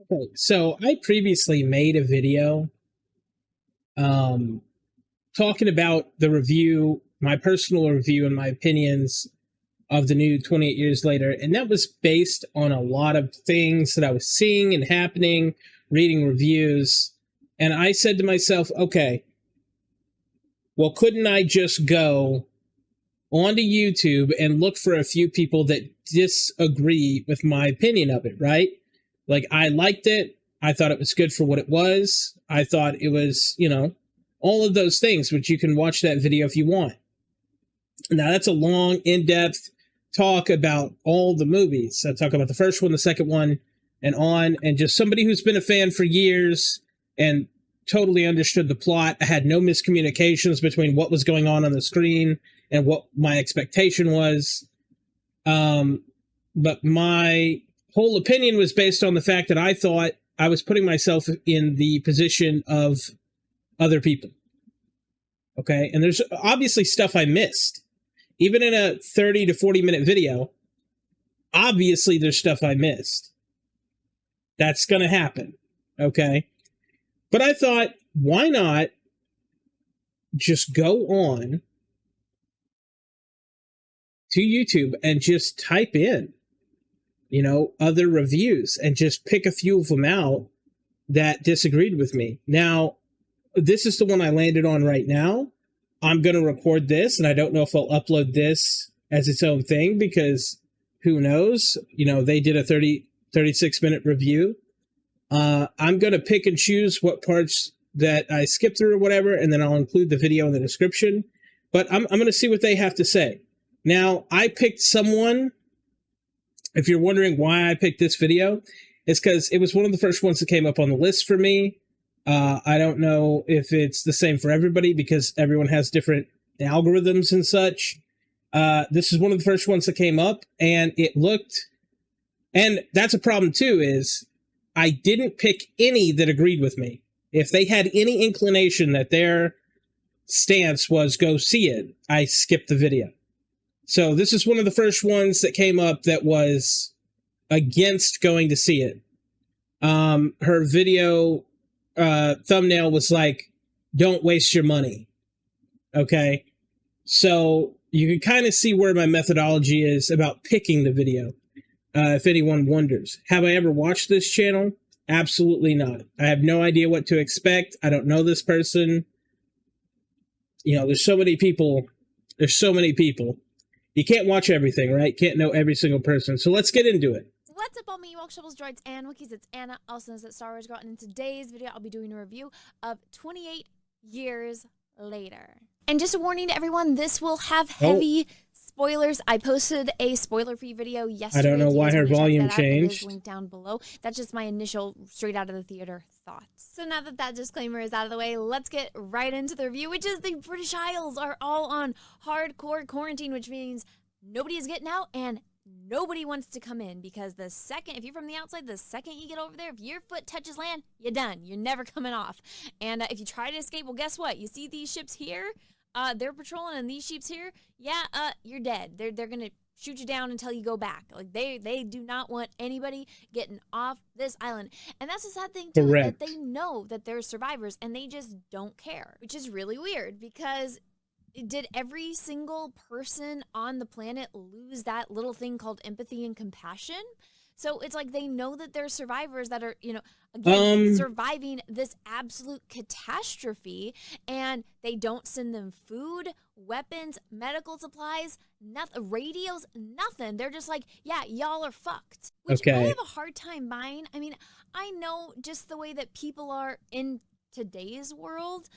Okay, so I previously made a video um, talking about the review, my personal review and my opinions of the new 28 Years Later. And that was based on a lot of things that I was seeing and happening, reading reviews. And I said to myself, okay, well, couldn't I just go onto YouTube and look for a few people that disagree with my opinion of it, right? Like, I liked it. I thought it was good for what it was. I thought it was, all of those things, which you can watch that video if you want. Now, that's a long, in-depth talk about all the movies. I talk about the first one, the second one, and just somebody who's been a fan for years and totally understood the plot. I had no miscommunications between what was going on the screen and what my expectation was. But my whole opinion was based on the fact that I thought I was putting myself in the position of other people. Okay. And there's obviously stuff I missed. Even in a 30 to 40 minute video, obviously there's stuff I missed. That's going to happen. Okay. But I thought, why not just go on to YouTube and just type in, other reviews and just pick a few of them out that disagreed with me. Now, this is the one I landed on right now. I'm going to record this, and I don't know if I'll upload this as its own thing because who knows? They did a 36-minute review. I'm going to pick and choose what parts that I skip through or whatever, and then I'll include the video in the description. But I'm going to see what they have to say. Now, I picked someone. If you're wondering why I picked this video, it's because it was one of the first ones that came up on the list for me. I don't know if it's the same for everybody because everyone has different algorithms and such. This is one of the first ones that came up, and it looked, and that's a problem too, is I didn't pick any that agreed with me. If they had any inclination that their stance was go see it, I skipped the video. So this is one of the first ones that came up that was against going to see it. Her video thumbnail was like, don't waste your money. Okay. So you can kind of see where my methodology is about picking the video. If anyone wonders, have I ever watched this channel? Absolutely not. I have no idea what to expect. I don't know this person. There's so many people. You can't watch everything, right? Can't know every single person. So let's get into it. What's up, all me Walk Shovels, Droids, and Wookiees? It's Anna, also known as Star Wars Girl, and in today's video, I'll be doing a review of 28 Years Later. And just a warning to everyone, this will have heavy spoilers. I posted a spoiler-free video yesterday. I don't know why her volume changed. It is linked down below. That's just my initial straight out of the theater thoughts. So now that that disclaimer is out of the way, let's get right into the review, which is the British Isles are all on hardcore quarantine, which means nobody is getting out and nobody wants to come in, because the second, if you're from the outside, the second you get over there, if your foot touches land, you're done. You're never coming off. And if you try to escape, well, guess what? You see these ships here? They're patrolling, and these ships here, yeah, you're dead. They're going to shoot you down until you go back. Like, they do not want anybody getting off this island. And that's the sad thing, too, Correct. that they know that there's survivors, and they just don't care, which is really weird, because did every single person on the planet lose that little thing called empathy and compassion? So it's like they know that there's survivors that are, again, surviving this absolute catastrophe, and they don't send them food, weapons, medical supplies, nothing, radios, nothing. They're just like, yeah, y'all are fucked. Which I have a hard time buying. I mean, I know just the way that people are in today's world,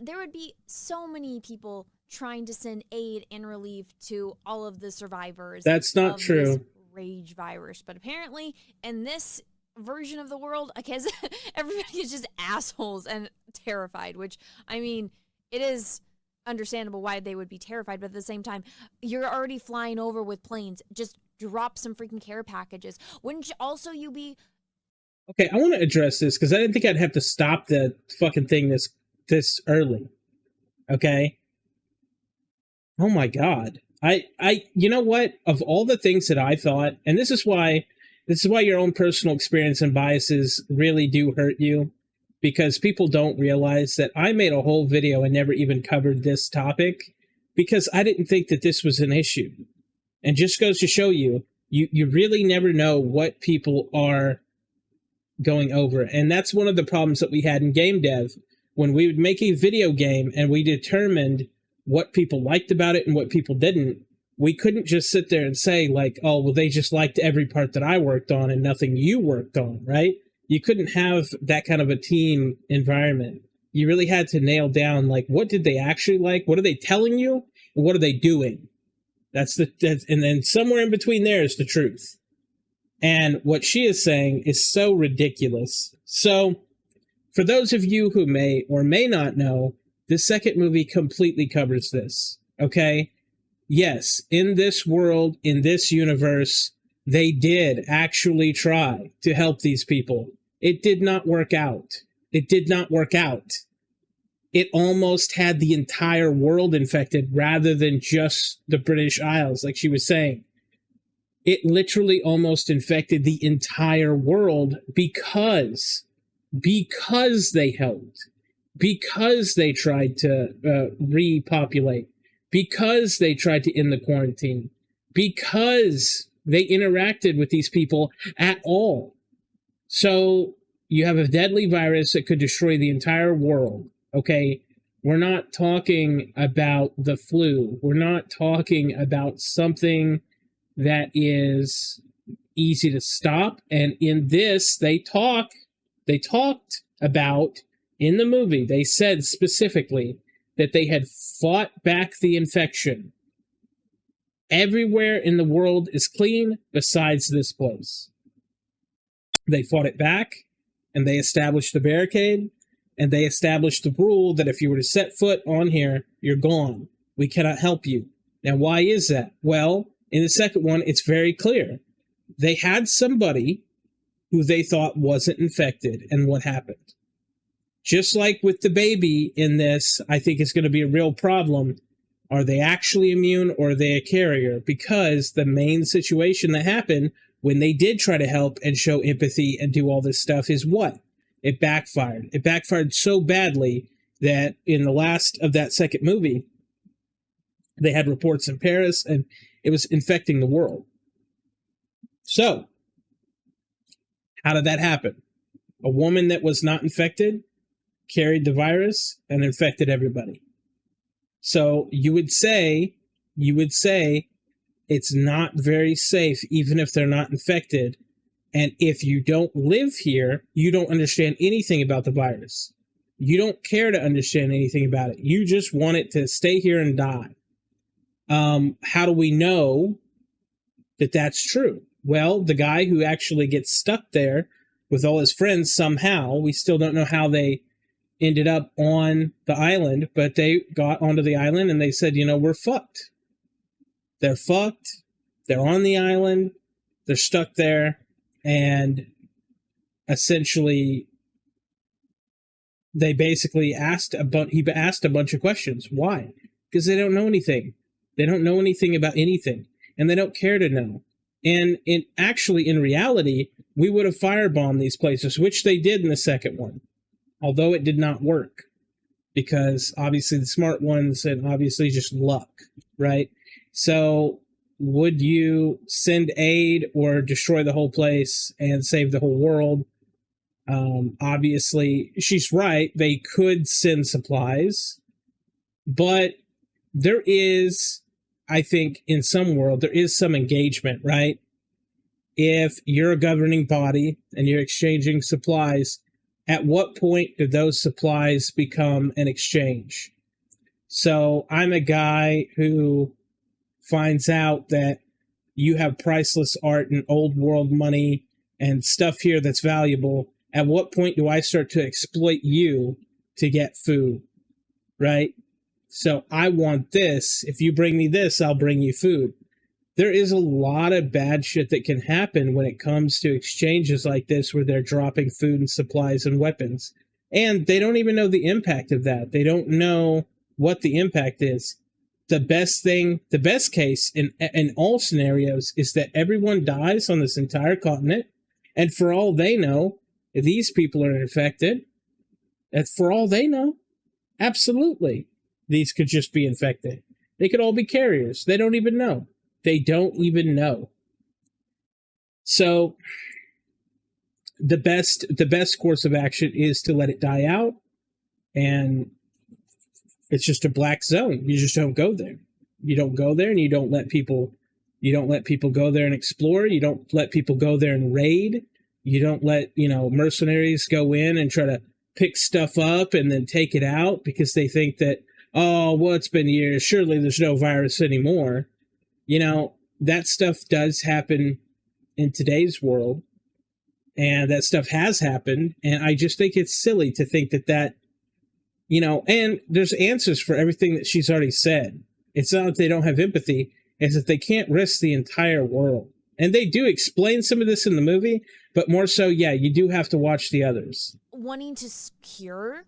there would be so many people trying to send aid and relief to all of the survivors. That's not true. This rage virus. But apparently, in this version of the world, I guess everybody is just assholes and terrified, which, I mean, it is understandable why they would be terrified, but at the same time, you're already flying over with planes. Just drop some freaking care packages. Wouldn't you be... Okay, I want to address this because I didn't think I'd have to stop the fucking thing this early. Okay? Oh my God. You know what? Of all the things that I thought, and this is why This is why your own personal experience and biases really do hurt you, because people don't realize that I made a whole video and never even covered this topic because I didn't think that this was an issue. And just goes to show you, you really never know what people are going over. And that's one of the problems that we had in game dev. When we would make a video game and we determined what people liked about it and what people didn't, we couldn't just sit there and say, like, oh, well, they just liked every part that I worked on and nothing you worked on, right? You couldn't have that kind of a team environment. You really had to nail down, like, what did they actually like? What are they telling you? And what are they doing? And then somewhere in between there is the truth. And what she is saying is so ridiculous. So for those of you who may or may not know, this second movie completely covers this, okay? Yes, in this world, in this universe, they did actually try to help these people. It did not work out. It did not work out. It almost had the entire world infected rather than just the British Isles, like she was saying. It literally almost infected the entire world because they helped, because they tried to repopulate, because they tried to end the quarantine, because they interacted with these people at all. So you have a deadly virus that could destroy the entire world, okay? We're not talking about the flu. We're not talking about something that is easy to stop. And in this, they talked about, in the movie, they said specifically that they had fought back the infection. Everywhere in the world is clean besides this place. They fought it back, and they established the barricade, and they established the rule that if you were to set foot on here, you're gone. We cannot help you. Now, why is that? Well, in the second one, it's very clear. They had somebody who they thought wasn't infected, and what happened? Just like with the baby in this, I think it's going to be a real problem. Are they actually immune or are they a carrier? Because the main situation that happened when they did try to help and show empathy and do all this stuff is what? It backfired. It backfired so badly that in the last of that second movie, they had reports in Paris and it was infecting the world. So, how did that happen? A woman that was not infected carried the virus and infected everybody. So you would say it's not very safe even if they're not infected. And if you don't live here, you don't understand anything about the virus. You don't care to understand anything about it. You just want it to stay here and die. How do we know that that's true? Well, the guy who actually gets stuck there with all his friends somehow, we still don't know how they ended up on the island, but they got onto the island and they said, you know, we're fucked. They're fucked. They're on the island. They're stuck there. And essentially, they basically asked he asked a bunch of questions. Why? Because they don't know anything. They don't know anything about anything. And they don't care to know. And in reality, we would have firebombed these places, which they did in the second one. Although it did not work, because obviously the smart ones and obviously just luck, right? So would you send aid or destroy the whole place and save the whole world? Obviously, she's right. They could send supplies, but there is, I think, in some world, there is some engagement, right? If you're a governing body and you're exchanging supplies, at what point do those supplies become an exchange? So I'm a guy who finds out that you have priceless art and old world money and stuff here that's valuable. At what point do I start to exploit you to get food, right? So I want this. If you bring me this, I'll bring you food. There is a lot of bad shit that can happen when it comes to exchanges like this where they're dropping food and supplies and weapons. And they don't even know the impact of that. They don't know what the impact is. the best case in all scenarios is that everyone dies on this entire continent, and for all they know, these people are infected. And for all they know, absolutely, these could just be infected. They could all be carriers. They don't even know. They don't even know. So the best course of action is to let it die out, and it's just a black zone. You just don't go there. You don't go there, and you don't let people go there and explore. You don't let people go there and raid. You don't let, mercenaries go in and try to pick stuff up and then take it out because they think that, oh, well, it's been years. Surely there's no virus anymore. That stuff does happen in today's world, and that stuff has happened. And I just think it's silly to think that, and there's answers for everything that she's already said. It's not that they don't have empathy. It's that they can't risk the entire world. And they do explain some of this in the movie, but more so, yeah, you do have to watch the others. Wanting to cure?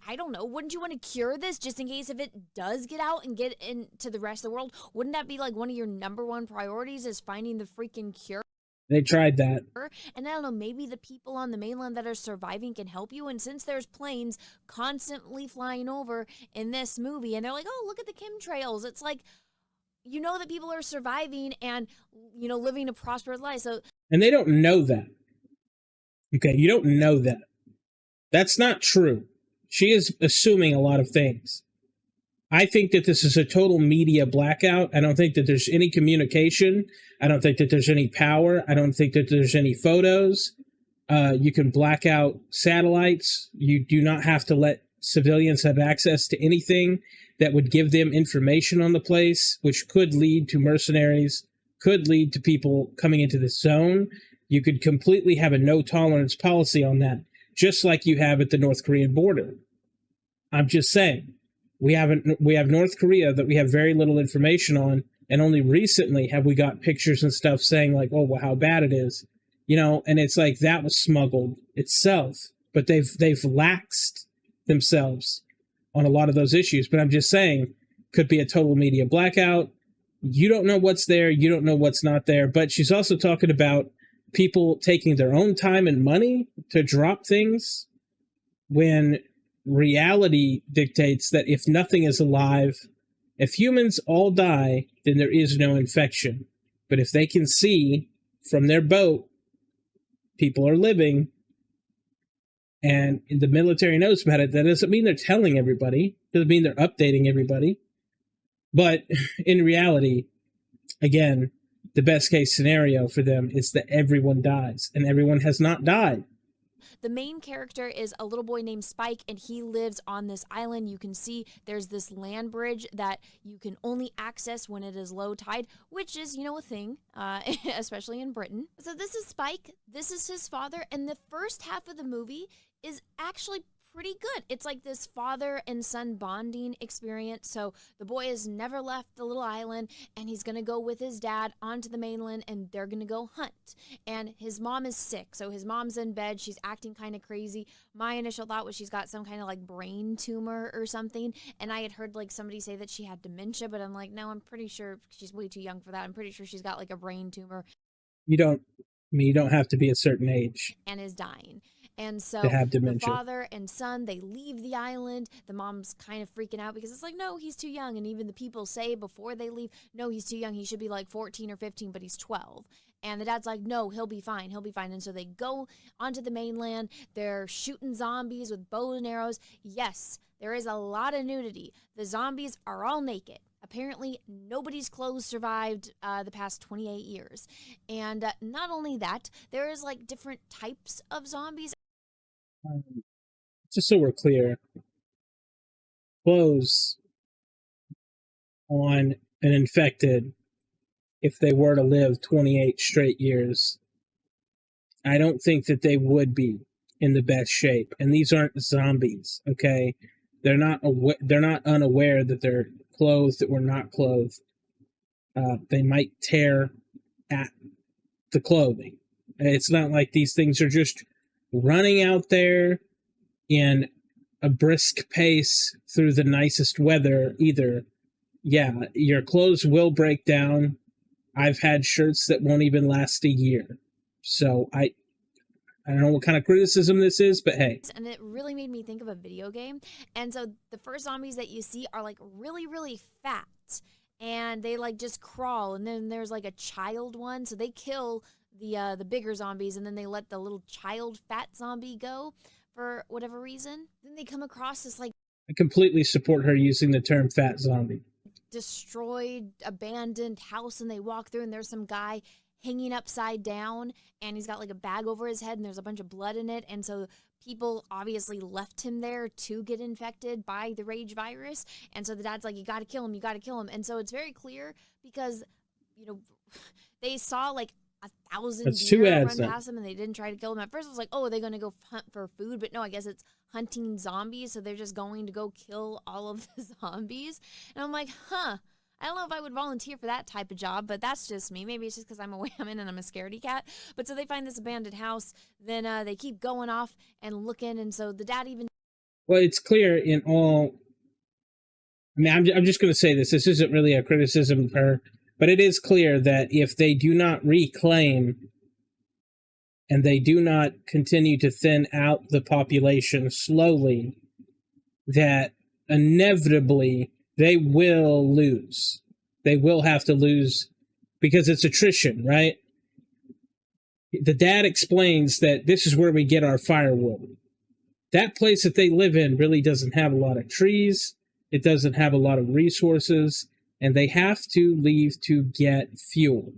I don't know. Wouldn't you want to cure this just in case if it does get out and get into the rest of the world? Wouldn't that be like one of your number one priorities is finding the freaking cure? They tried that. And I don't know, maybe the people on the mainland that are surviving can help you. And since there's planes constantly flying over in this movie, and they're like, oh, look at the chemtrails. It's like, that people are surviving and, living a prosperous life. And they don't know that. Okay, you don't know that. That's not true. She is assuming a lot of things. I think that this is a total media blackout. I don't think that there's any communication. I don't think that there's any power. I don't think that there's any photos. You can black out satellites. You do not have to let civilians have access to anything that would give them information on the place, which could lead to mercenaries, could lead to people coming into the zone. You could completely have a no-tolerance policy on that, just like you have at the North Korean border. I'm just saying. We have North Korea that we have very little information on, and only recently have we got pictures and stuff saying like, oh, well, how bad it is, and it's like that was smuggled itself, but they've laxed themselves on a lot of those issues. But I'm just saying, could be a total media blackout. You don't know what's there. You don't know what's not there. But she's also talking about people taking their own time and money to drop things when reality dictates that if nothing is alive, if humans all die, then there is no infection. But if they can see from their boat, people are living, and the military knows about it, that doesn't mean they're telling everybody. Doesn't mean they're updating everybody. But in reality, again, the best case scenario for them is that everyone dies, and everyone has not died. The main character is a little boy named Spike, and he lives on this island. You can see there's this land bridge that you can only access when it is low tide, which is, a thing, especially in Britain. So this is Spike. This is his father, and the first half of the movie is actually pretty good. It's like this father and son bonding experience. So the boy has never left the little island, and he's going to go with his dad onto the mainland, and they're going to go hunt. And his mom is sick. So his mom's in bed. She's acting kind of crazy. My initial thought was she's got some kind of like brain tumor or something. And I had heard like somebody say that she had dementia, but I'm like, no, I'm pretty sure she's way too young for that. I'm pretty sure she's got like a brain tumor. You don't have to be a certain age. And is dying. And so the father and son, they leave the island. The mom's kind of freaking out because it's like, no, he's too young. And even the people say before they leave, no, he's too young. He should be like 14 or 15, but he's 12. And the dad's like, no, he'll be fine. He'll be fine. And so they go onto the mainland. They're shooting zombies with bows and arrows. Yes, there is a lot of nudity. The zombies are all naked. Apparently, nobody's clothes survived the past 28 years. And not only that, there is like different types of zombies. Just so we're clear, clothes on an infected, if they were to live 28 straight years, I don't think that they would be in the best shape. And these aren't zombies, okay? They're not unaware that they're clothed or not clothed. They might tear at the clothing. It's not like these things are just running out there in a brisk pace through the nicest weather either. yeah, your clothes will break down. I've had shirts that won't even last a year. So I don't know what kind of criticism this is, but hey. And it really made me think of a video game. And so the first zombies that you see are like really, really fat. And they like just crawl. And then there's like a child one. So they kill the bigger zombies, and then they let the little child fat zombie go for whatever reason. Then they come across this like I completely support her using the term fat zombie. destroyed, abandoned house, and they walk through, and there's some guy hanging upside down, and he's got like a bag over his head, and there's a bunch of blood in it. And so people obviously left him there to get infected by the rage virus. And so the dad's like, you got to kill him, you got to kill him. And so it's very clear because, you know, they saw like 1,000 deer run past them, and they didn't try to kill them. At first I was like, oh, are they going to go hunt for food? But no, I guess it's hunting zombies. So they're just going to go kill all of the zombies. And I'm like, I don't know if I would volunteer for that type of job, but that's just me. Maybe it's just because I'm a woman and I'm a scaredy cat. But so they find this abandoned house, then they keep going off and looking, and so the dad even... Well, it's clear in all... I mean, I'm just going to say this. This isn't really a criticism of her, but it is clear that if they do not reclaim and they do not continue to thin out the population slowly, that inevitably they will lose. They will have to lose because it's attrition, right? The dad explains that this is where we get our firewood. That place that they live in really doesn't have a lot of trees. It doesn't have a lot of resources, and they have to leave to get fuel.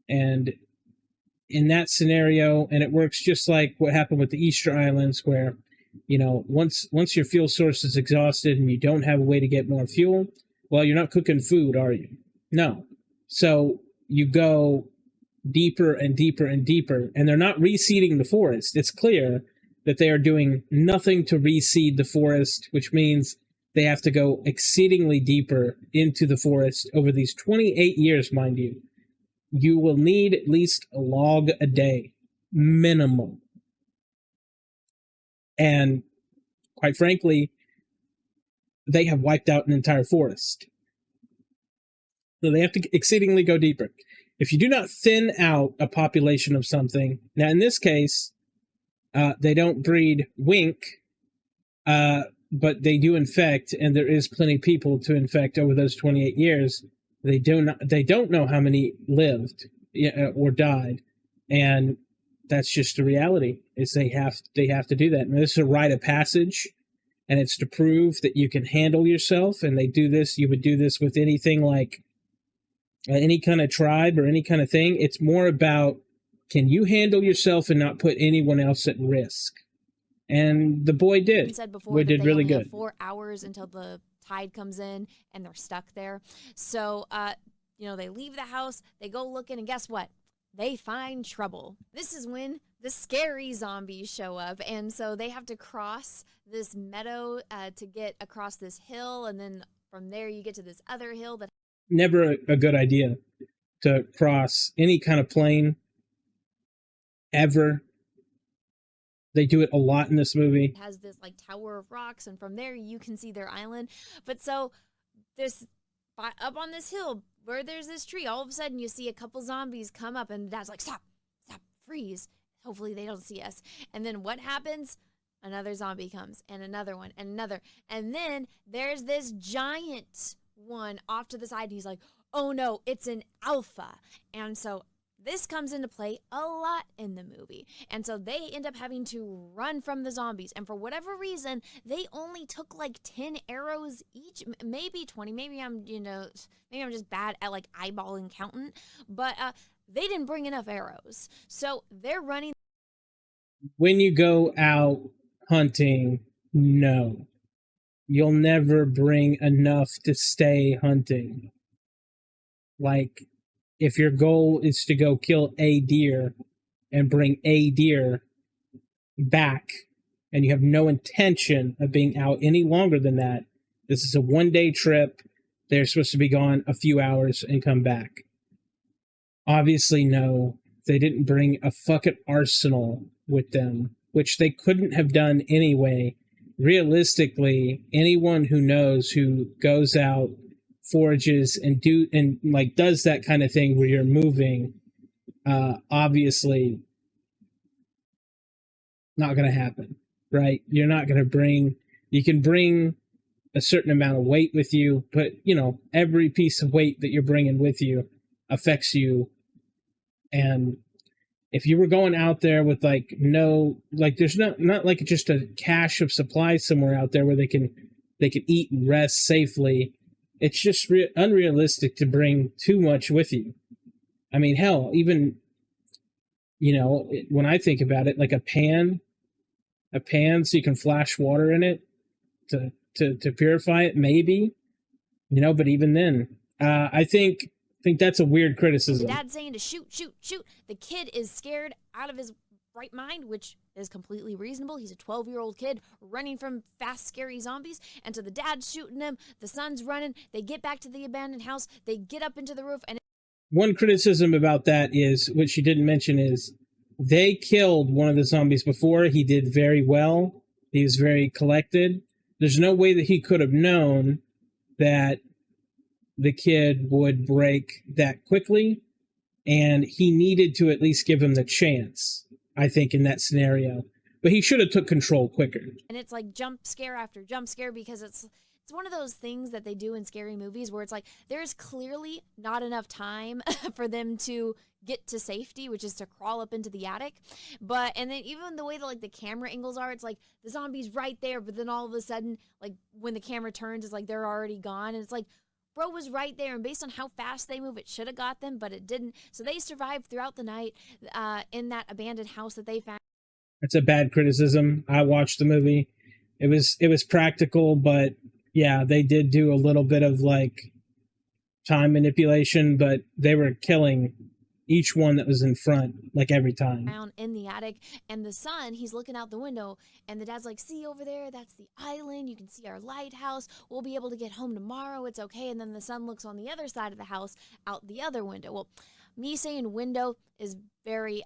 And in that scenario, and it works just like what happened with the Easter Islands, where, you know, once your fuel source is exhausted and you don't have a way to get more fuel, well, you're not cooking food, are you? No. So you go deeper and deeper and deeper, and they're not reseeding the forest. It's clear that they are doing nothing to reseed the forest, which means they have to go exceedingly deeper into the forest over these 28 years, mind you. You will need at least a log a day, minimum. And quite frankly, they have wiped out an entire forest. So they have to exceedingly go deeper. If you do not thin out a population of something, now in this case, they don't breed wink, but they do infect, and there is plenty of people to infect over those 28 years. They don't know how many lived or died, and that's just the reality. Is they have to do that. And this is a rite of passage, and it's to prove that you can handle yourself. And they do this. You would do this with anything like any kind of tribe or any kind of thing. It's more about, can you handle yourself and not put anyone else at risk? And the boy did. Said before did really good. Have 4 hours until the tide comes in, and they're stuck there. So, they leave the house, they go looking, and guess what? They find trouble. This is when the scary zombies show up, and so they have to cross this meadow to get across this hill, and then from there you get to this other hill that... Never a good idea to cross any kind of plain, ever. They do it a lot in this movie. It has this like tower of rocks, and from there you can see their island. But so this up on this hill where there's this tree, all of a sudden you see a couple zombies come up, and Dad's like, stop, freeze. Hopefully they don't see us. And then what happens? Another zombie comes, and another one, and another. And then there's this giant one off to the side, and he's like, oh no, it's an alpha. And so this comes into play a lot in the movie. And so they end up having to run from the zombies. And for whatever reason, they only took like 10 arrows each, maybe 20. Maybe I'm just bad at like eyeballing counting. But they didn't bring enough arrows. So they're running. When you go out hunting, no. You'll never bring enough to stay hunting. Like, if your goal is to go kill a deer and bring a deer back, and you have no intention of being out any longer than that, this is a one-day trip. They're supposed to be gone a few hours and come back. Obviously, no. They didn't bring a fucking arsenal with them, which they couldn't have done anyway. Realistically, anyone who knows, who goes out forages and does that kind of thing where you're moving, obviously not going to happen, right? You're not going to you can bring a certain amount of weight with you, but every piece of weight that you're bringing with you affects you. And if you were going out there with there's not like just a cache of supplies somewhere out there where they can eat and rest safely. It's just unrealistic to bring too much with you. I mean, hell, even when I think about it, like a pan so you can flash water in it to purify it, maybe, but even then, I think that's a weird criticism. The dad's saying to shoot. The kid is scared out of his right mind, which is completely reasonable. He's a 12-year-old kid running from fast, scary zombies. And so the dad's shooting him. The son's running. They get back to the abandoned house. They get up into the roof. And one criticism about that is, which you didn't mention, is they killed one of the zombies before. He did very well. He was very collected. There's no way that he could have known that the kid would break that quickly, and he needed to at least give him the chance, I think, in that scenario. But he should have took control quicker. And it's like jump scare after jump scare, because it's one of those things that they do in scary movies where it's like there's clearly not enough time for them to get to safety, which is to crawl up into the attic. And then even the way that the camera angles are, it's like the zombie's right there, but then all of a sudden, when the camera turns, it's like they're already gone. And it's like, bro was right there, and based on how fast they move, it should have got them, but it didn't. So they survived throughout the night in that abandoned house that they found. That's a bad criticism. I watched the movie. It was practical, but yeah, they did do a little bit of time manipulation, but they were killing each one that was in front every time. Down in the attic, and the son, he's looking out the window, and the dad's like, see over there, that's the island, you can see our lighthouse, we'll be able to get home tomorrow, it's okay. And then the son looks on the other side of the house out the other window. Well, me saying window is very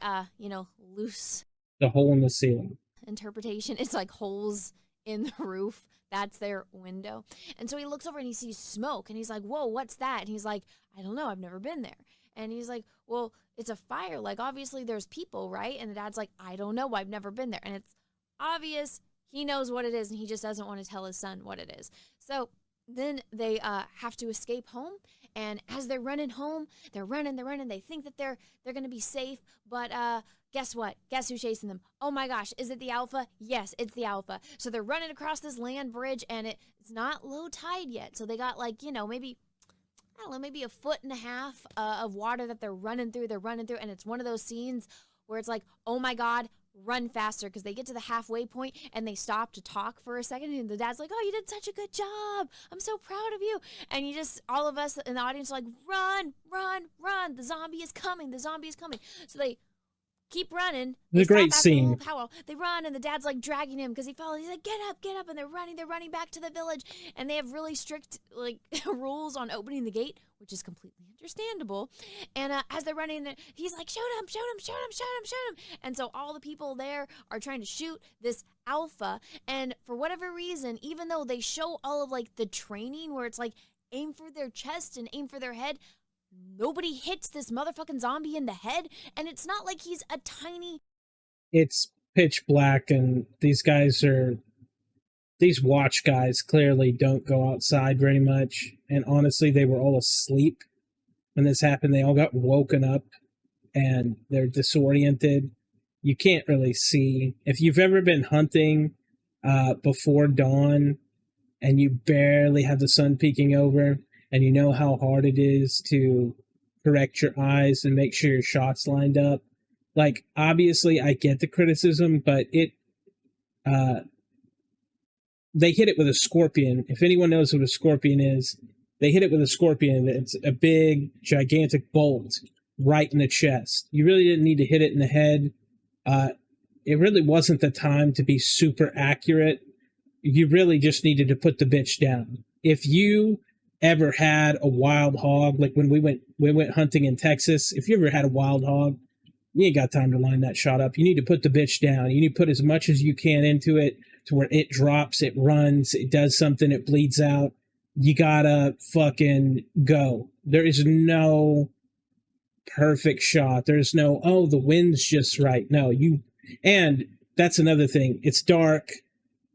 loose. The hole in the ceiling Interpretation. It's like holes in the roof. That's their window. And so he looks over and he sees smoke, and he's like, whoa, what's that? And he's like, I don't know, I've never been there. And he's like, well, it's a fire. Obviously there's people, right? And the dad's like, I don't know. I've never been there. And it's obvious he knows what it is, and he just doesn't want to tell his son what it is. So then they have to escape home. And as they're running home, they're running. They think that they're going to be safe. But guess what? Guess who's chasing them? Oh my gosh, is it the Alpha? Yes, it's the Alpha. So they're running across this land bridge, and it's not low tide yet. So they got maybe a foot and a half of water that they're running through. And it's one of those scenes where it's like, oh my God, run faster, because they get to the halfway point and they stop to talk for a second, and the dad's like, oh, you did such a good job, I'm so proud of you. And all of us in the audience are like, run, the zombie is coming. So they keep running. It's a great scene. They run, and the dad's dragging him because he fell. He's like, get up, and they're running back to the village. And they have really strict rules on opening the gate, which is completely understandable. And as they're running, he's like, shoot him. And so all the people there are trying to shoot this Alpha. And for whatever reason, even though they show all of the training where it's aim for their chest and aim for their head, nobody hits this motherfucking zombie in the head. And it's not like he's a tiny... It's pitch black, and these watch guys clearly don't go outside very much. And honestly, they were all asleep when this happened. They all got woken up, and they're disoriented. You can't really see. If you've ever been hunting before dawn, and you barely have the sun peeking over, and you know how hard it is to correct your eyes and make sure your shot's lined up. Obviously, I get the criticism, but they hit it with a scorpion. If anyone knows what a scorpion is, they hit it with a scorpion. It's a big, gigantic bolt right in the chest. You really didn't need to hit it in the head. It really wasn't the time to be super accurate. You really just needed to put the bitch down. If you ever had a wild hog, when we went hunting in Texas, if you ever had a wild hog, you ain't got time to line that shot up. You need to put the bitch down. You need to put as much as you can into it to where it drops, it runs, it does something, it bleeds out. you gotta fucking go. There is no perfect shot. There's no, oh, the wind's just right. No, and that's another thing. It's dark.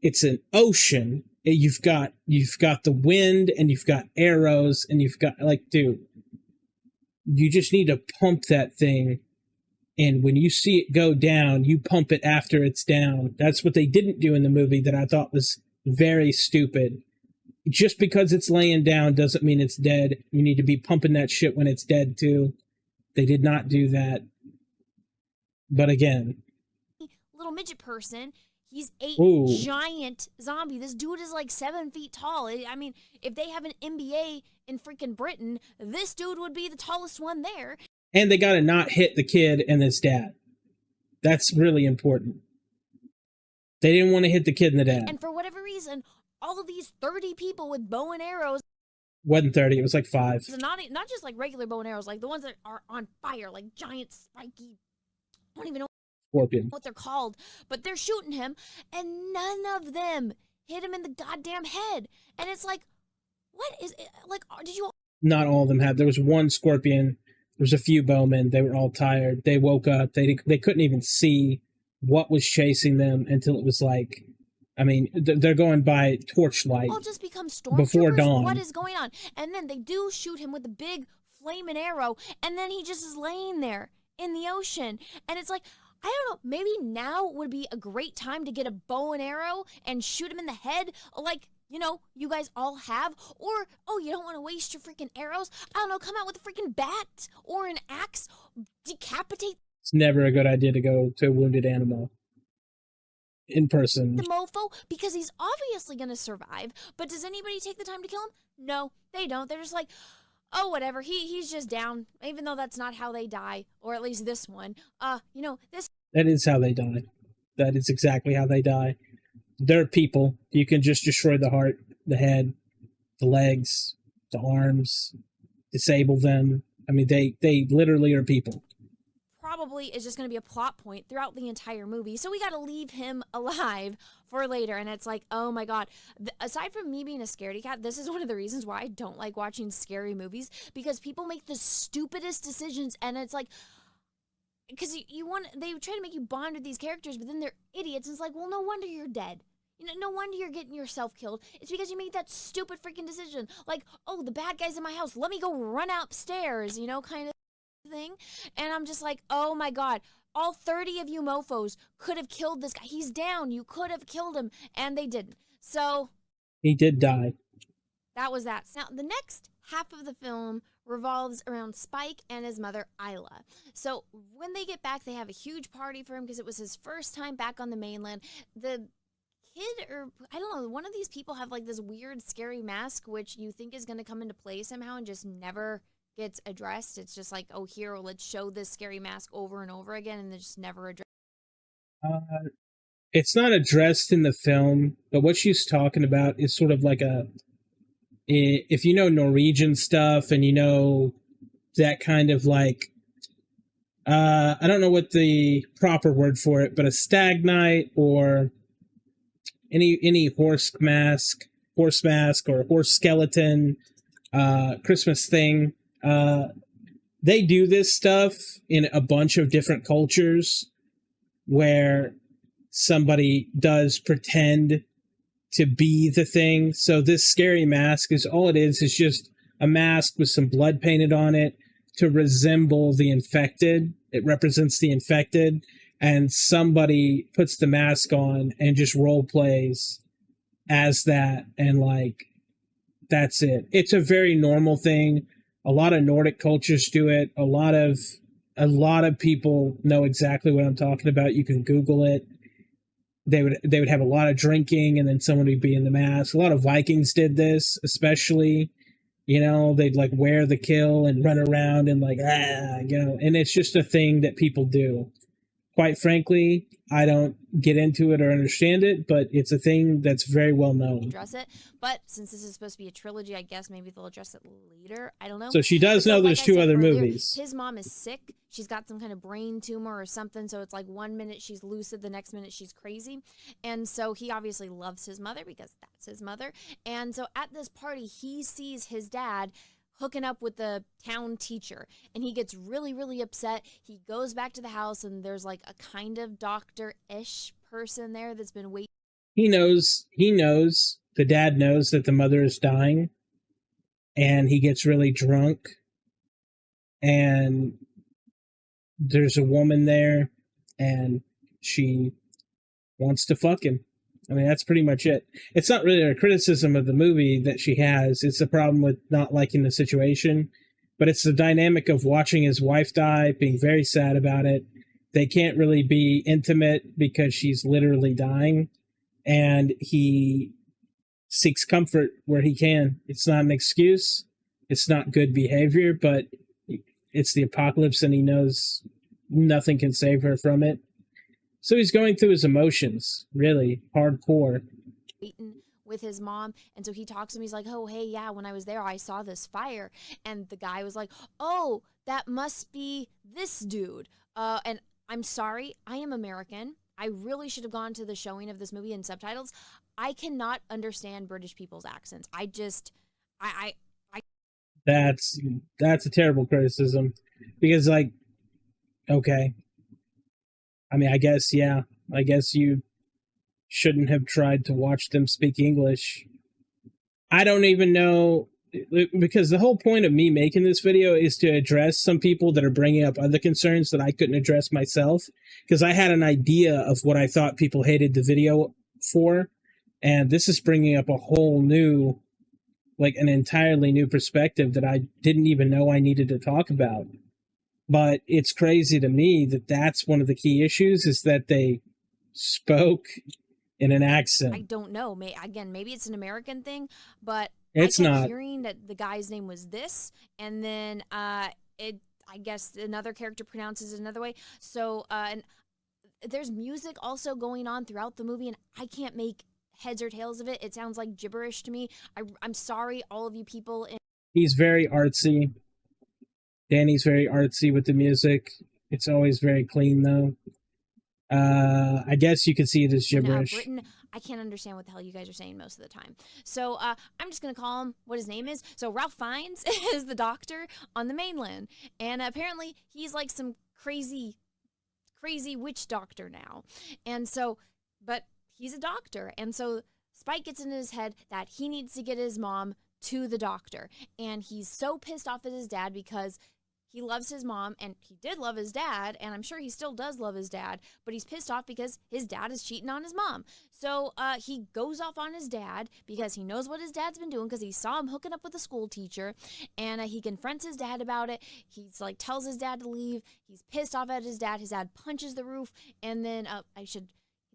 It's an ocean. You've got the wind, and you've got arrows, and you've got, like, dude, you just need to pump that thing. And when you see it go down, you pump it after it's down. That's what they didn't do in the movie that I thought was very stupid. Just because it's laying down doesn't mean it's dead. You need to be pumping that shit when it's dead too. They did not do that. But again, little midget person, he's a ooh, giant zombie. This dude is like 7 feet tall. I mean, if they have an NBA in freaking Britain, this dude would be the tallest one there. And they gotta not hit the kid and his dad. That's really important. They didn't want to hit the kid and the dad. And for whatever reason, all of these 30 people with bow and arrows. Wasn't 30, it was like 5. So not just like regular bow and arrows, like the ones that are on fire, like giant spiky, I don't even know Scorpion. what they're called, but they're shooting him, and none of them hit him in the goddamn head. And it's like, what is it? Like, did you? Not all of them had. There was one scorpion. There was a few bowmen. They were all tired. They woke up. They couldn't even see what was chasing them until it was like, I mean, they're going by torchlight. All just become stormtroopers. Before dawn. What is going on? And then they do shoot him with a big flaming arrow, and then he just is laying there in the ocean. And it's like, I don't know, maybe now would be a great time to get a bow and arrow and shoot him in the head, like, you know, you guys all have. Or, oh, you don't want to waste your freaking arrows? I don't know, come out with a freaking bat or an axe, decapitate. It's never a good idea to go to a wounded animal in person. The mofo, because he's obviously going to survive. But does anybody take the time to kill him? No, they don't. They're just like, oh, whatever, he's just down, even though that's not how they die, or at least this one. You know, this... That is how they die. That is exactly how they die. They're people. You can just destroy the heart, the head, the legs, the arms, disable them. I mean, they literally are people. Probably is just going to be a plot point throughout the entire movie, so we got to leave him alive for later. And it's like, oh my god, aside from me being a scaredy cat, this is one of the reasons why I don't like watching scary movies, because people make the stupidest decisions, and it's like, because they try to make you bond with these characters, but then they're idiots, and it's like, well, no wonder you're dead. You know, no wonder you're getting yourself killed. It's because you made that stupid freaking decision. Like, oh, the bad guy's in my house, let me go run upstairs, you know, kind of thing. And I'm just like, oh my god, all 30 of you mofos could have killed this guy. He's down. You could have killed him, and they didn't. So he did die. That was that. Now, the next half of the film revolves around Spike and his mother, Isla. So when they get back, they have a huge party for him because it was his first time back on the mainland. The kid, or I don't know, one of these people have like this weird, scary mask, which you think is going to come into play somehow and just never gets addressed. It's just like, oh, here, let's show this scary mask over and over again, and they just never address. It's not addressed in the film, but what she's talking about is sort of like if you know Norwegian stuff and you know that kind of like, I don't know what the proper word for it, but a stag night or any horse mask or horse skeleton, Christmas thing. They do this stuff in a bunch of different cultures where somebody does pretend to be the thing. So this scary mask is all it is just a mask with some blood painted on it to resemble the infected. It represents the infected, and somebody puts the mask on and just role plays as that, and like, that's it. It's a very normal thing. A lot of Nordic cultures do it. A lot of people know exactly what I'm talking about. You can Google it. They would have a lot of drinking, and then someone would be in the mask. A lot of Vikings did this, especially. You know, they'd like wear the kill and run around and like, you know, and it's just a thing that people do. Quite frankly, I don't get into it or understand it, but it's a thing that's very well known. Address it, but since this is supposed to be a trilogy, I guess maybe they'll address it later. I don't know. So she does know there's two other movies. His mom is sick. She's got some kind of brain tumor or something, so it's like 1 minute she's lucid, the next minute she's crazy. And so he obviously loves his mother because that's his mother. And so at this party, he sees his dad hooking up with the town teacher, and he gets really, really upset. He goes back to the house, and there's like a kind of doctor-ish person there that's been waiting. He knows, the dad knows that the mother is dying, and he gets really drunk, and there's a woman there, and she wants to fuck him. I mean, that's pretty much it. It's not really a criticism of the movie that she has. It's a problem with not liking the situation. But it's the dynamic of watching his wife die, being very sad about it. They can't really be intimate because she's literally dying. And he seeks comfort where he can. It's not an excuse. It's not good behavior, but it's the apocalypse, and he knows nothing can save her from it. So he's going through his emotions, really, hardcore. With his mom, and so he talks to him. He's like, oh, hey, yeah, when I was there, I saw this fire. And the guy was like, oh, that must be this dude. And I'm sorry, I am American. I really should have gone to the showing of this movie in subtitles. I cannot understand British people's accents. That's a terrible criticism, because, like, okay, I mean, I guess you shouldn't have tried to watch them speak English. I don't even know, because the whole point of me making this video is to address some people that are bringing up other concerns that I couldn't address myself, because I had an idea of what I thought people hated the video for, and this is bringing up a whole new, like an entirely new perspective that I didn't even know I needed to talk about. But it's crazy to me that that's one of the key issues, is that they spoke in an accent. I don't know. Maybe it's an American thing, but it's not. Hearing that the guy's name was this, and then I guess another character pronounces it another way. So and there's music also going on throughout the movie, and I can't make heads or tails of it. It sounds like gibberish to me. I'm sorry, all of you people. He's very artsy. Danny's very artsy with the music. It's always very clean, though. I guess you could see it as gibberish. Britain, I can't understand what the hell you guys are saying most of the time. So I'm just going to call him what his name is. So Ralph Fiennes is the doctor on the mainland. And apparently he's like some crazy witch doctor now. And so, but he's a doctor. And so Spike gets in his head that he needs to get his mom to the doctor. And he's so pissed off at his dad because he loves his mom, and he did love his dad, and I'm sure he still does love his dad, but he's pissed off because his dad is cheating on his mom. So he goes off on his dad because he knows what his dad's been doing, because he saw him hooking up with a school teacher, and he confronts his dad about it. He's like, tells his dad to leave. He's pissed off at his dad. His dad punches the roof, and then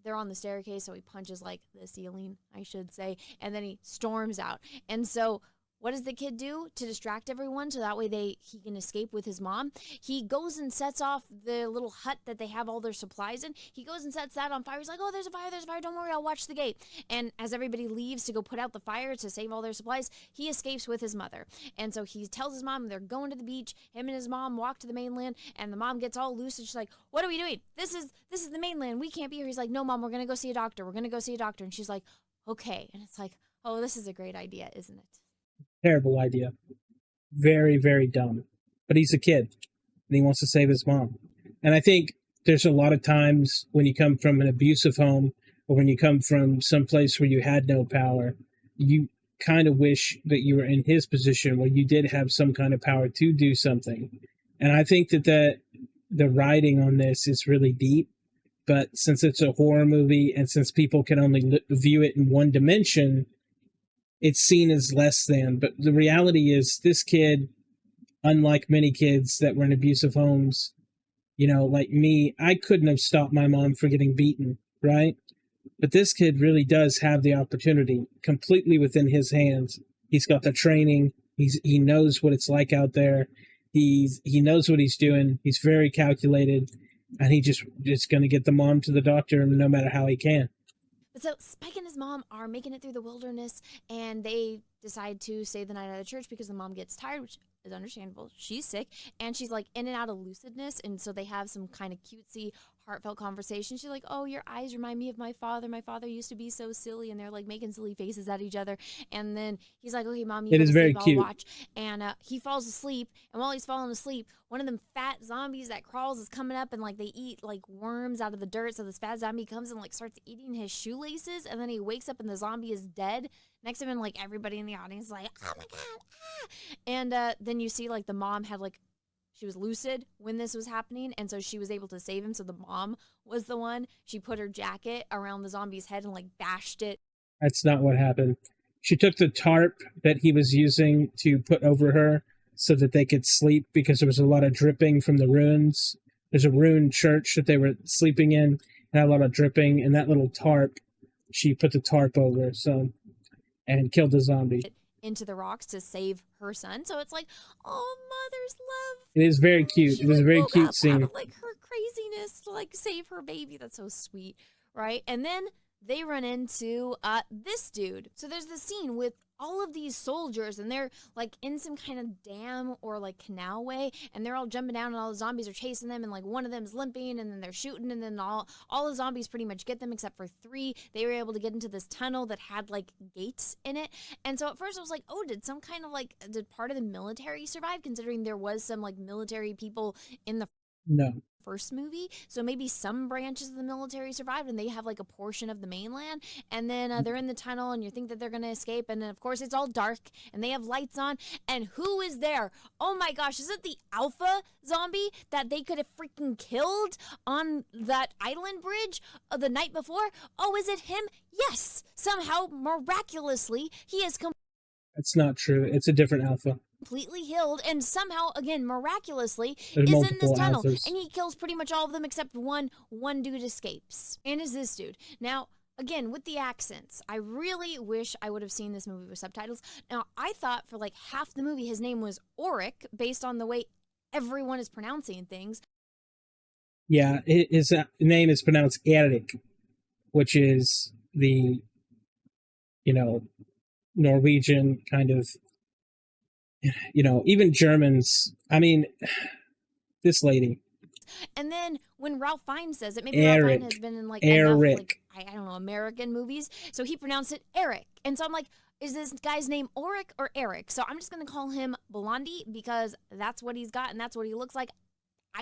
they're on the staircase, so he punches like the ceiling, I should say, and then he storms out. And so what does the kid do to distract everyone so that way he can escape with his mom? He goes and sets off the little hut that they have all their supplies in. He goes and sets that on fire. He's like, oh, there's a fire, don't worry, I'll watch the gate. And as everybody leaves to go put out the fire to save all their supplies, he escapes with his mother. And so he tells his mom they're going to the beach. Him and his mom walk to the mainland, and the mom gets all loose, and she's like, what are we doing? This is the mainland. We can't be here. He's like, no, Mom, we're going to go see a doctor. And she's like, okay. And it's like, oh, this is a great idea, isn't it? Terrible idea. Very, very dumb. But he's a kid, and he wants to save his mom. And I think there's a lot of times when you come from an abusive home, or when you come from some place where you had no power, you kind of wish that you were in his position where you did have some kind of power to do something. And I think that the writing on this is really deep. But since it's a horror movie, and since people can only view it in one dimension, it's seen as less than. But the reality is, this kid, unlike many kids that were in abusive homes, like me, I couldn't have stopped my mom from getting beaten, right? But this kid really does have the opportunity completely within his hands. He's got the training. He knows what it's like out there. He knows what he's doing. He's very calculated. and he just going to get the mom to the doctor no matter how he can. But so Spike and his mom are making it through the wilderness, and they decide to stay the night at the church because the mom gets tired, which is understandable. She's sick, and she's like in and out of lucidness, and so they have some kind of cutesy, heartfelt conversation. She's like, "Oh, your eyes remind me of my father. My father used to be so silly," and they're like making silly faces at each other. And then he's like, "Okay, mom, you go to sleep. I'll watch." And he falls asleep, and while he's falling asleep, one of them fat zombies that crawls is coming up, and like they eat like worms out of the dirt. So this fat zombie comes and like starts eating his shoelaces, and then he wakes up and the zombie is dead next to him, and like everybody in the audience is like, "Oh my god, ah!" And then you see like the mom had like, she was lucid when this was happening, and so she was able to save him. So the mom was the one. She put her jacket around the zombie's head and like bashed it. That's not what happened. She took the tarp that he was using to put over her so that they could sleep, because there was a lot of dripping from the ruins. There's a ruined church that they were sleeping in, and had a lot of dripping, and that little tarp, she put the tarp over, so, and killed the zombie. Into the rocks to save her son. So it's like, oh, mother's love. It is very cute. It was a very cute scene. Out of, like, her craziness to like save her baby. That's so sweet, right? And then they run into this dude. So there's this scene with all of these soldiers, and they're like in some kind of dam or like canal way, and they're all jumping down, and all the zombies are chasing them, and like one of them's limping, and then they're shooting, and then all the zombies pretty much get them except for 3. They were able to get into this tunnel that had like gates in it. And so at first I was like, oh, did part of the military survive, considering there was some like military people in the first movie? So maybe some branches of the military survived, and they have like a portion of the mainland, and then they're in the tunnel, and you think that they're gonna escape, and then of course it's all dark, and they have lights on, and who is there? Oh my gosh, is it the alpha zombie that they could have freaking killed on that island bridge the night before? Oh, is it him? Yes, somehow miraculously he is That's not true. It's a different alpha. Completely healed, and somehow, again, miraculously, is in this tunnel. Alphas. And he kills pretty much all of them except one dude escapes. And is this dude. Now, again, with the accents, I really wish I would have seen this movie with subtitles. Now, I thought for like half the movie his name was Auric, based on the way everyone is pronouncing things. Yeah, his name is pronounced Erik, which is the, Norwegian kind of, even Germans. I mean, this lady. And then when Ralph Fiennes says it, maybe Ralph Fiennes has been in like enough, like, I don't know, American movies, so he pronounced it Eric. And so I'm like, is this guy's name Auric or Eric? So I'm just going to call him Blondie because that's what he's got and that's what he looks like.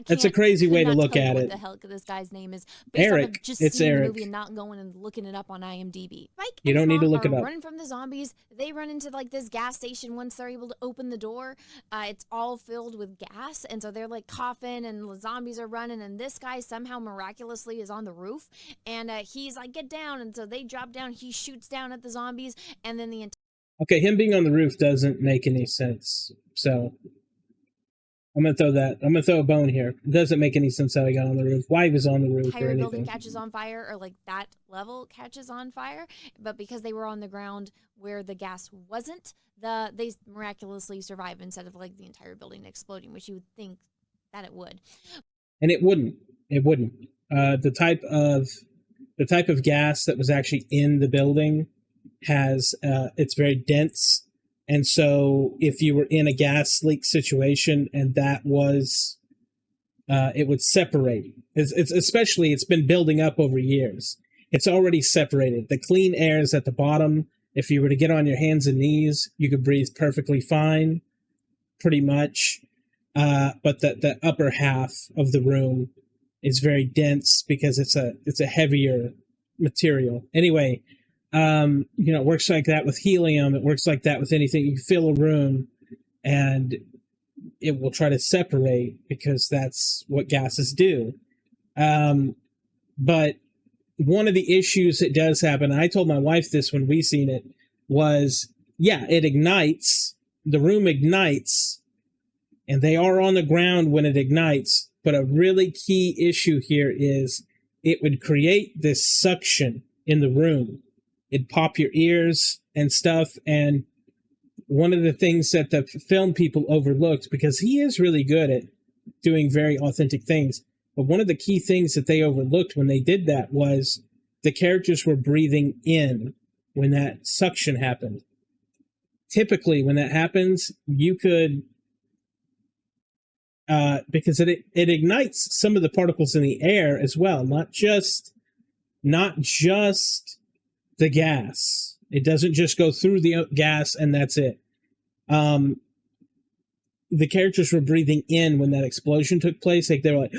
That's a crazy way to look at it. What the hell this guy's name is? Based Eric. On just it's seeing Eric. The movie and not going and looking it up on IMDb. Mike you don't need to look it up. Running from the zombies, they run into like this gas station once they're able to open the door. It's all filled with gas, and so they're like coughing, and the zombies are running, and this guy somehow miraculously is on the roof, and he's like, "Get down!" And so they drop down. He shoots down at the zombies, and then Okay, him being on the roof doesn't make any sense. So I'm gonna throw a bone here. It doesn't make any sense how he got on the roof, why he was on the roof, or anything. Building catches on fire, or like that level catches on fire, but because they were on the ground where the gas wasn't, they miraculously survive instead of like the entire building exploding, which you would think that it would. And it wouldn't. The type of gas that was actually in the building has it's very dense. And so if you were in a gas leak situation and that was, it would separate. It's been building up over years. It's already separated. The clean air is at the bottom. If you were to get on your hands and knees, you could breathe perfectly fine, pretty much. But the upper half of the room is very dense because it's a heavier material. Anyway, it works like that with helium. It works like that with anything. You fill a room and it will try to separate because that's what gases do. But one of the issues that does happen, and I told my wife this when we seen it, was, it ignites. The room ignites, and they are on the ground when it ignites. But a really key issue here is it would create this suction in the room. It'd pop your ears and stuff. And one of the things that the film people overlooked, because he is really good at doing very authentic things, But one of the key things that they overlooked when they did that was the characters were breathing in when that suction happened. Typically, when that happens, you could, because it ignites some of the particles in the air as well, not just the gas. It doesn't just go through the gas and that's it. The characters were breathing in when that explosion took place. Like they were like,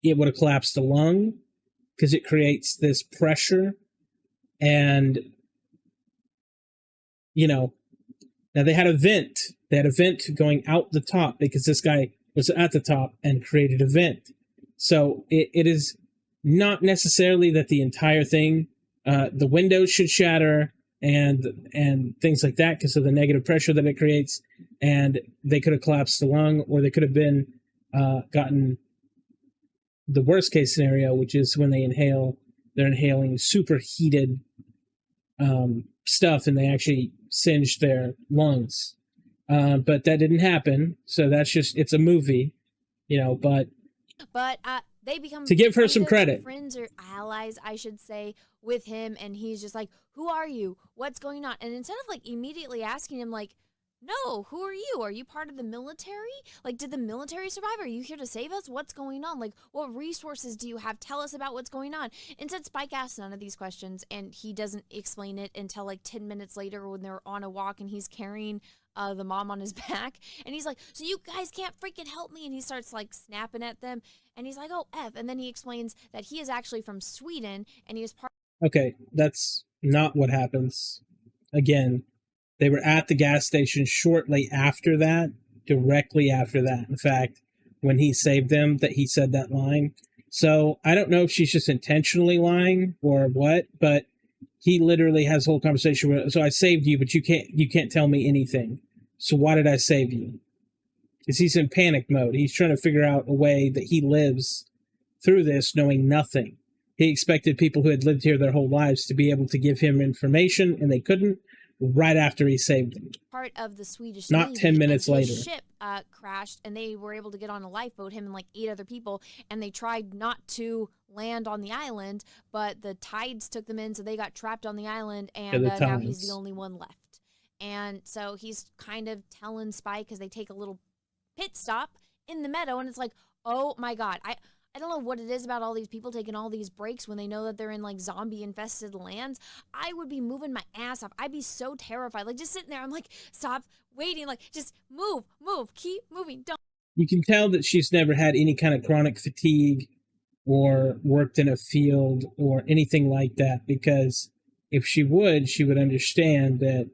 it would have collapsed the lung because it creates this pressure. And, now they had a vent. They had a vent going out the top because this guy was at the top and created a vent. So it is not necessarily that the entire thing, the windows should shatter and things like that because of the negative pressure that it creates. And they could have collapsed the lung, or they could have been gotten the worst case scenario, which is when they're inhaling superheated stuff and they actually singed their lungs. But that didn't happen. So that's just, it's a movie, but they become, to give her some credit, friends or allies, I should say, with him. And he's just like, who are you? What's going on? And instead of like immediately asking him like, no, who are you? Are you part of the military? Like, did the military survive? Are you here to save us? What's going on? Like, what resources do you have? Tell us about what's going on. Instead, Spike asks none of these questions, and he doesn't explain it until like 10 minutes later when they're on a walk and he's carrying the mom on his back. And he's like, so you guys can't freaking help me. And he starts like snapping at them. And he's like, oh, F. And then he explains that he is actually from Sweden and he is part. Okay, that's not what happens. Again, they were at the gas station shortly after that, directly after that. In fact, when he saved them, that he said that line. So I don't know if she's just intentionally lying or what, but he literally has a whole conversation with, so I saved you, but you can't tell me anything. So why did I save you? Because he's in panic mode. He's trying to figure out a way that he lives through this knowing nothing. He expected people who had lived here their whole lives to be able to give him information, and they couldn't. Right after he saved them. Part of the Swedish Not Navy, 10 minutes later. His ship crashed, and they were able to get on a lifeboat, him and like 8 other people, and they tried not to land on the island, but the tides took them in, so they got trapped on the island, and now he's the only one left. And so he's kind of telling Spike, because they take a little pit stop in the meadow, and it's like, oh my God, I don't know what it is about all these people taking all these breaks when they know that they're in like zombie infested lands. I would be moving my ass off. I'd be so terrified. Like just sitting there. I'm like, stop waiting. Like just move, keep moving. Don't. You can tell that she's never had any kind of chronic fatigue or worked in a field or anything like that, because if she would understand that,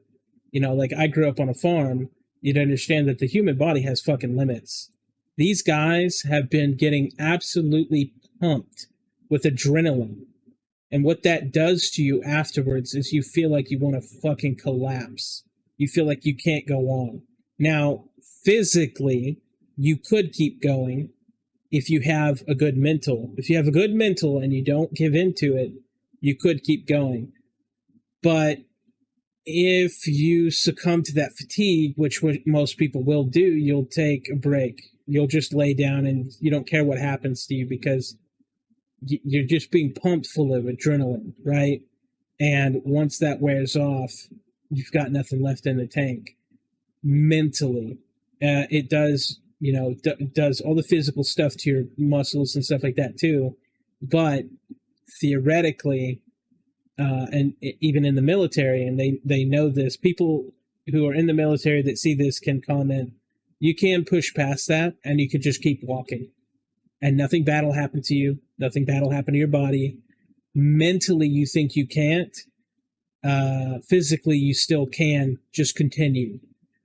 like I grew up on a farm, you'd understand that the human body has fucking limits. These guys have been getting absolutely pumped with adrenaline. And what that does to you afterwards is you feel like you want to fucking collapse. You feel like you can't go on. Now, physically, you could keep going if you have a good mental. If you have a good mental and you don't give into it, you could keep going. But if you succumb to that fatigue, which most people will do, you'll take a break. You'll just lay down and you don't care what happens to you because you're just being pumped full of adrenaline, right? And once that wears off, you've got nothing left in the tank. Mentally, it does, does all the physical stuff to your muscles and stuff like that too. But theoretically, and even in the military, and they know this, people who are in the military that see this can comment, you can push past that and you can just keep walking and nothing bad will happen to you. Nothing bad will happen to your body. Mentally, you think you can't. Physically, you still can. Just continue.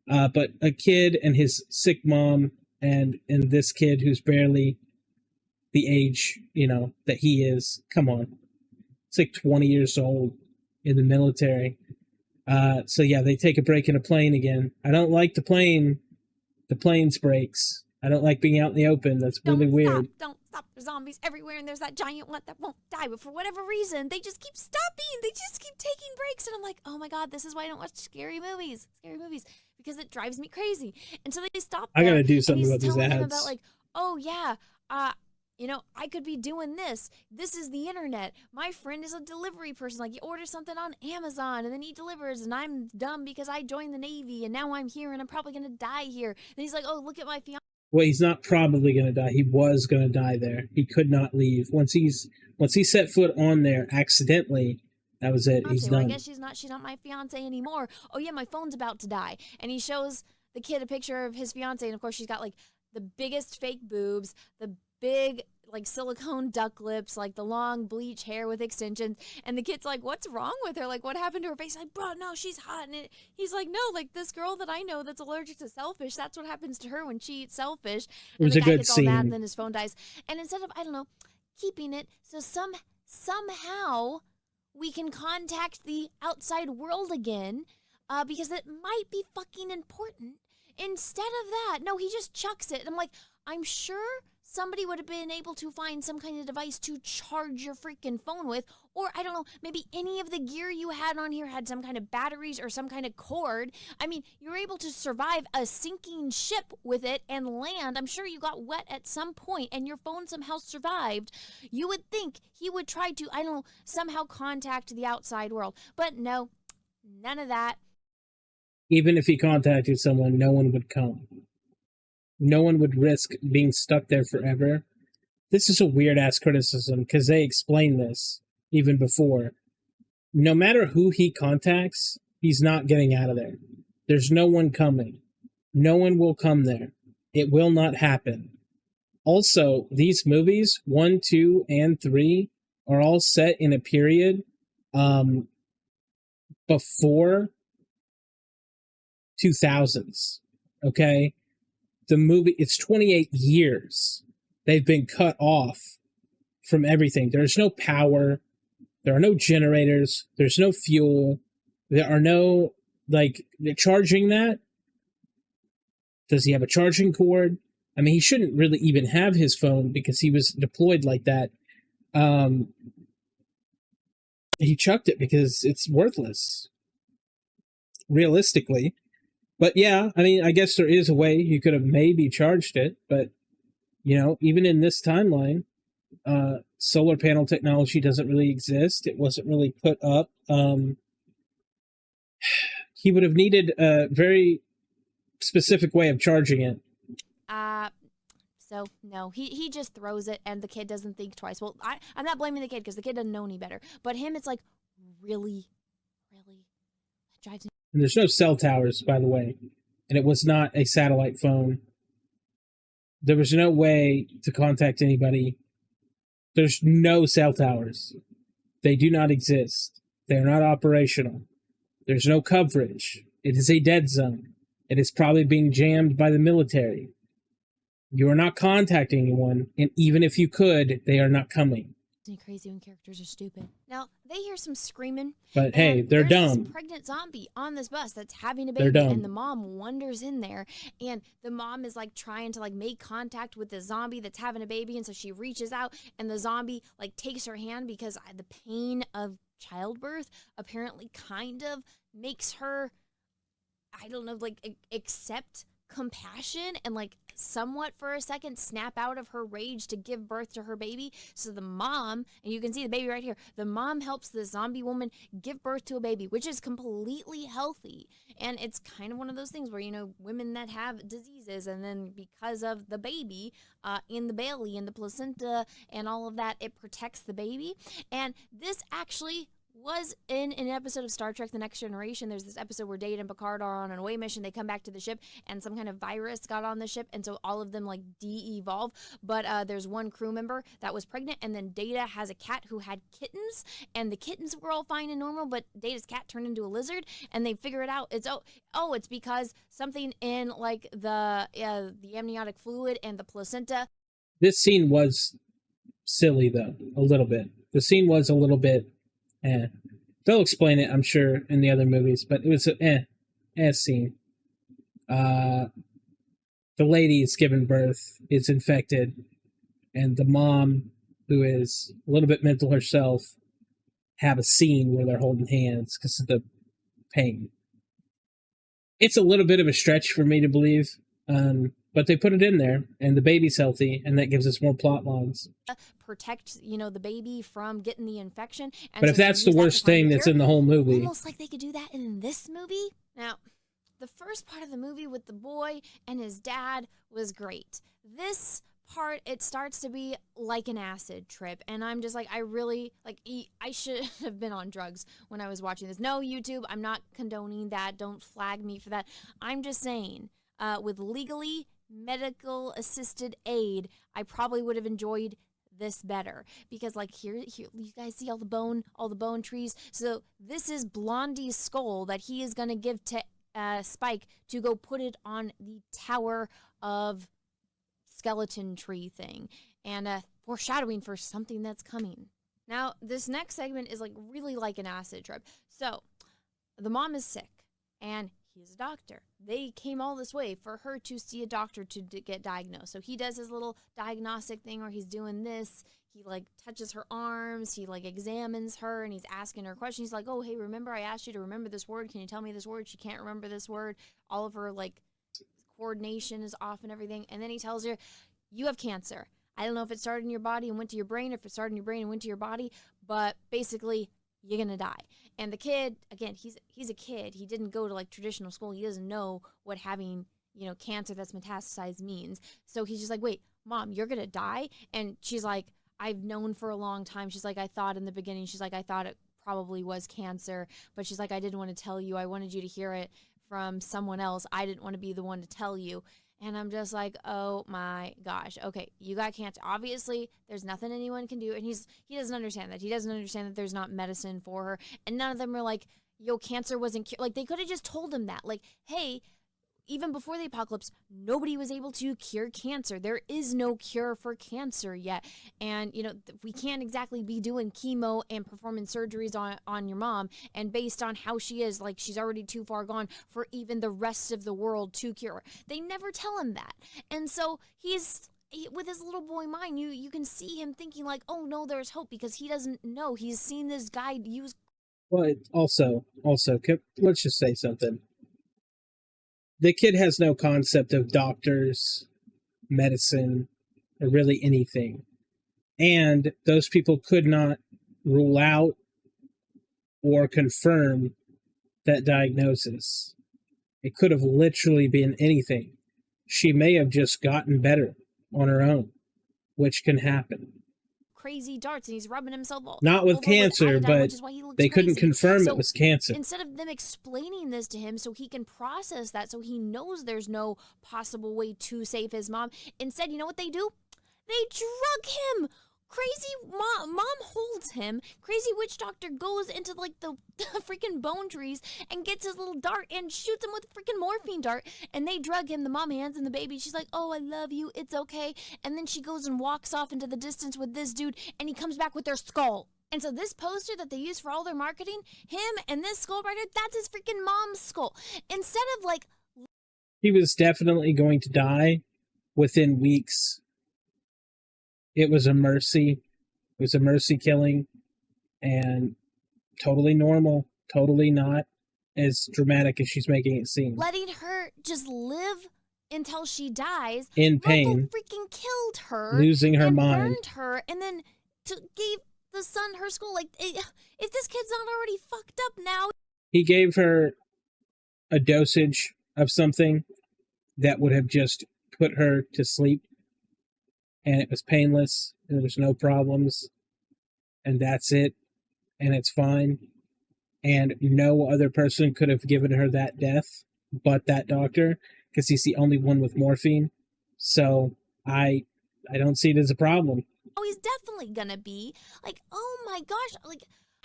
But a kid and his sick mom and this kid who's barely the age, that he is, come on. It's like 20 years old in the military. So yeah, they take a break in a plane again. I don't like the plane's breaks. I don't like being out in the open. That's really weird. Don't stop. There's zombies everywhere, and there's that giant one that won't die. But for whatever reason, they just keep stopping. They just keep taking breaks. And I'm like, oh my God, this is why I don't watch scary movies. Because it drives me crazy. And so they stop. I gotta do something about these ads. About like, oh yeah, I could be doing this. This is the internet. My friend is a delivery person. Like, he orders something on Amazon and then he delivers, and I'm dumb because I joined the Navy and now I'm here and I'm probably going to die here. And he's like, oh, look at my fiance. Well, he's not probably going to die. He was going to die there. He could not leave. Once he set foot on there accidentally, that was it. He's Well, I done. guess she's not my fiance anymore. Oh yeah, my phone's about to die. And he shows the kid a picture of his fiance, and of course she's got like the biggest fake boobs, the big like silicone duck lips, like the long bleach hair with extensions. And the kid's like, what's wrong with her? Like, what happened to her face? Like, bro, no, she's hot. And he's like, no, like this girl that I know that's allergic to shellfish, that's what happens to her when she eats shellfish. It was and a the guy good gets all mad, and scene. then his phone dies. And instead of, I don't know, keeping it, so somehow we can contact the outside world again, because it might be fucking important. Instead of that, no, he just chucks it. And I'm like, I'm sure somebody would have been able to find some kind of device to charge your freaking phone with, or I don't know, maybe any of the gear you had on here had some kind of batteries or some kind of cord. I mean, you were able to survive a sinking ship with it and land. I'm sure you got wet at some point and your phone somehow survived. You would think he would try to, I don't know, somehow contact the outside world. But no, none of that. Even if he contacted someone, no one would come. No one would risk being stuck there forever. This is a weird ass criticism because they explain this even before. No matter who he contacts, he's not getting out of there. There's no one coming. No one will come there. It will not happen. Also, these movies, 1, 2, and 3, are all set in a period before 2000s. Okay? The movie, it's 28 years. They've been cut off from everything. There's no power. There are no generators. There's no fuel. There are no, like, charging that. Does he have a charging cord? I mean, he shouldn't really even have his phone because he was deployed like that. He chucked it because it's worthless, realistically. But yeah, I mean, I guess there is a way you could have maybe charged it, but even in this timeline, solar panel technology doesn't really exist. It wasn't really put up. He would have needed a very specific way of charging it. So no, he just throws it, and the kid doesn't think twice. Well, I'm not blaming the kid because the kid doesn't know any better. But him, it's like, really, that drives me. And there's no cell towers, by the way, and it was not a satellite phone. There was no way to contact anybody. There's no cell towers. They do not exist. They're not operational. There's no coverage. It is a dead zone. It is probably being jammed by the military. You are not contacting anyone, and even if you could, they are not coming. Crazy when characters are stupid. Now, they hear some screaming. But hey, they're there's dumb. This pregnant zombie on this bus that's having a They're baby, dumb. and the mom wanders in there, and the mom is like trying to like make contact with the zombie that's having a baby, and so she reaches out, and the zombie like takes her hand because the pain of childbirth apparently kind of makes her, I don't know, like accept compassion and like somewhat for a second snap out of her rage to give birth to her baby. So the mom, and you can see the baby right here, the mom helps the zombie woman give birth to a baby, which is completely healthy. And it's kind of one of those things where, women that have diseases, and then because of the baby in the belly and the placenta and all of that, it protects the baby. And this actually was in an episode of Star Trek The Next Generation. There's this episode where Data and Picard are on an away mission. They come back to the ship, and some kind of virus got on the ship, and so all of them like de-evolve. But there's one crew member that was pregnant, and then Data has a cat who had kittens, and the kittens were all fine and normal, but Data's cat turned into a lizard, and they figure it out. It's it's because something in like the amniotic fluid and the placenta. This scene was silly, though, a little bit. The scene was a little bit they'll explain it, I'm sure, in the other movies, but it was an scene. The lady is giving birth, is infected, and the mom, who is a little bit mental herself, have a scene where they're holding hands because of the pain. It's a little bit of a stretch for me to believe. But they put it in there, and the baby's healthy, and that gives us more plot lines. Protect, the baby from getting the infection. And but so if that's the worst thing that's in the whole movie, almost like they could do that in this movie. Now, the first part of the movie with the boy and his dad was great. This part, it starts to be like an acid trip, and I'm just like, I should have been on drugs when I was watching this. No, YouTube, I'm not condoning that. Don't flag me for that. I'm just saying, with legally medical assisted aid, I probably would have enjoyed this better, because here you guys see all the bone trees. So this is Blondie's skull that he is going to give to Spike to go put it on the tower of skeleton tree thing, and foreshadowing for something that's coming. Now, this next segment is really like an acid trip. So the mom is sick, and he's a doctor. They came all this way for her to see a doctor to get diagnosed. So he does his little diagnostic thing where he's doing this. He touches her arms. He examines her, and he's asking her questions. He's like, oh, hey, remember I asked you to remember this word? Can you tell me this word? She can't remember this word. All of her coordination is off and everything. And then he tells her, you have cancer. I don't know if it started in your body and went to your brain, or if it started in your brain and went to your body, but basically you're going to die. And the kid, again, he's a kid. He didn't go to traditional school. He doesn't know what having, cancer that's metastasized means. So he's just like, wait, mom, you're going to die? And she's like, I've known for a long time. She's like, I thought in the beginning, she's like, I thought it probably was cancer, but she's like, I didn't want to tell you. I wanted you to hear it from someone else. I didn't want to be the one to tell you. And I'm just like, oh my gosh. Okay, you got cancer. Obviously, there's nothing anyone can do. And he doesn't understand that. He doesn't understand that there's not medicine for her. And none of them are like, yo, cancer wasn't cured. They could have just told him that. Hey, even before the apocalypse, nobody was able to cure cancer. There is no cure for cancer yet. And, we can't exactly be doing chemo and performing surgeries on your mom. And based on how she is, she's already too far gone for even the rest of the world to cure her. They never tell him that. And so with his little boy mind, you can see him thinking oh no, there's hope, because he doesn't know. He's seen this guy use. Well, also, let's just say something. The kid has no concept of doctors, medicine, or really anything. And those people could not rule out or confirm that diagnosis. It could have literally been anything. She may have just gotten better on her own, which can happen. Crazy darts, and he's rubbing himself all not with cancer, with but they couldn't confirm it was cancer. Instead of them explaining this to him so he can process that, so he knows there's no possible way to save his mom, instead, you know what they do? They drug him. Crazy mom holds him. Crazy witch doctor goes into the freaking bone trees and gets his little dart and shoots him with a freaking morphine dart. And they drug him. The mom hands him the baby. She's like, oh, I love you. It's okay. And then she goes and walks off into the distance with this dude, and he comes back with their skull. And so this poster that they use for all their marketing, him and this skull right here, that's his freaking mom's skull. Instead of he was definitely going to die within weeks. It was a mercy. It was a mercy killing, and totally normal, totally not as dramatic as she's making it seem. Letting her just live until she dies. In pain. Loco freaking killed her. Losing her mind. Burned her, and then gave the son her skull. If this kid's not already fucked up now. He gave her a dosage of something that would have just put her to sleep. And it was painless, and there was no problems, and that's it, and it's fine. And no other person could have given her that death but that doctor, because he's the only one with morphine. So I don't see it as a problem. Oh, he's definitely gonna be oh my gosh,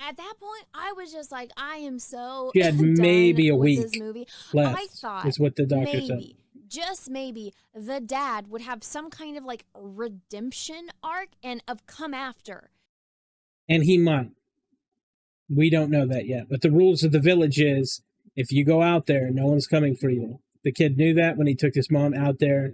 at that point, I was just I am so. She had maybe a week this movie. left. I thought is what the doctor said. Just maybe the dad would have some kind of redemption arc and of come after. And he might. We don't know that yet. But the rules of the village is if you go out there, no one's coming for you. The kid knew that when he took his mom out there.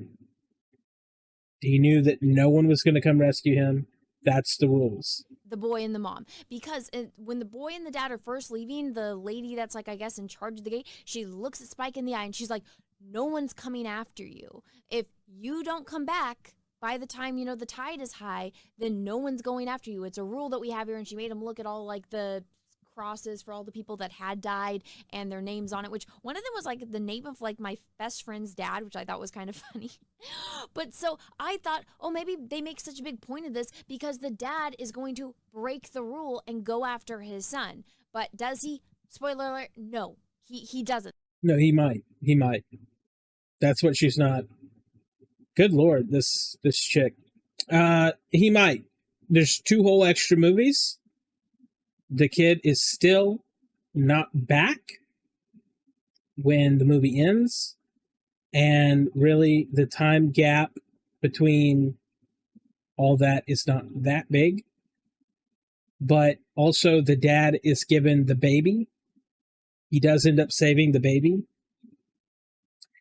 He knew that no one was going to come rescue him. That's the rules. The boy and the mom. Because when the boy and the dad are first leaving, the lady that's I guess in charge of the gate, she looks at Spike in the eye and she's like, no one's coming after you. If you don't come back by the time, the tide is high, then no one's going after you. It's a rule that we have here. And she made him look at all like the crosses for all the people that had died and their names on it, which one of them was like the name of like my best friend's dad, which I thought was kind of funny. But so I thought, oh, maybe they make such a big point of this because the dad is going to break the rule and go after his son. But does he? Spoiler alert, no, he doesn't. No, he might. He might. That's what she's not. Good Lord, this chick. He might. There's 2 whole extra movies. The kid is still not back when the movie ends. And really, the time gap between all that is not that big. But also, the dad is given the baby. He does end up saving the baby.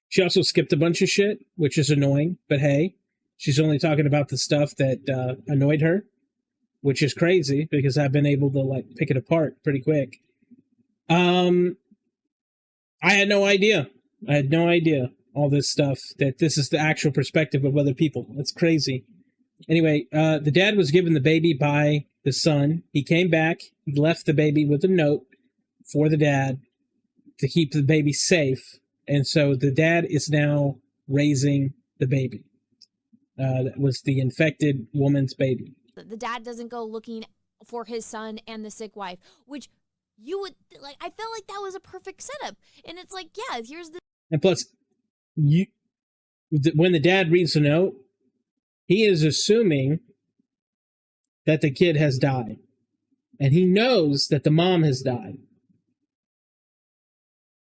She also skipped a bunch of shit, which is annoying. But hey, she's only talking about the stuff that annoyed her, which is crazy because I've been able to like pick it apart pretty quick. I had no idea. All this stuff, that this is the actual perspective of other people. That's crazy. Anyway, the dad was given the baby by the son. He came back, he left the baby with a note for the dad to keep the baby safe. And so the dad is now raising the baby. That was the infected woman's baby. The dad doesn't go looking for his son and the sick wife, which you would like. I felt like that was a perfect setup. And it's like, yeah, here's the. And plus, when the dad reads the note, he is assuming that the kid has died. And he knows that the mom has died.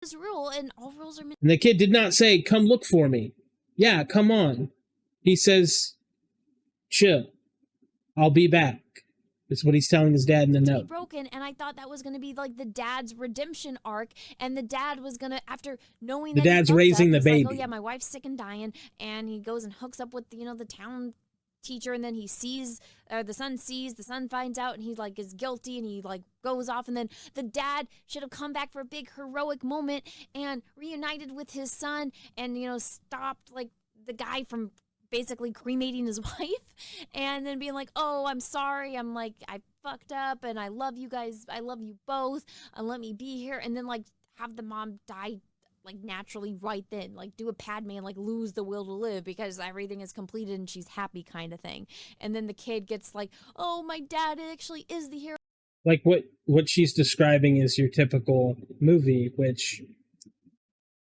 This rule, and all rules are. And the kid did not say, come look for me. Yeah, come on. He says, chill. I'll be back. That's what he's telling his dad in the note. Broken, and I thought that was going to be like the dad's redemption arc, and the dad was going to, after knowing the that dad's raising the baby. like, oh yeah, my wife's sick and dying, and he goes and hooks up with the town teacher, and then he sees, the son finds out, and he like is guilty, and he like goes off, and then the dad should have come back for a big heroic moment and reunited with his son, and stopped like the guy from basically cremating his wife, and then being like, oh, I'm sorry, I'm like, I fucked up, and I love you guys, I love you both, and let me be here, and then like have the mom die like naturally right then, like do a Padme and like lose the will to live because everything is completed and she's happy kind of thing. And then the kid gets like, oh, my dad actually is the hero. Like what she's describing is your typical movie, which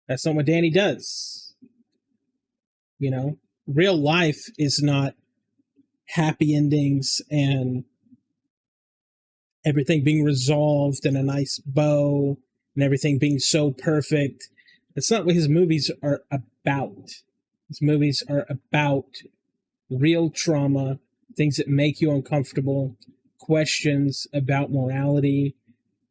that's not what Danny does. Real life is not happy endings and everything being resolved in a nice bow and everything being so perfect. That's not what his movies are about. His movies are about real trauma, things that make you uncomfortable, questions about morality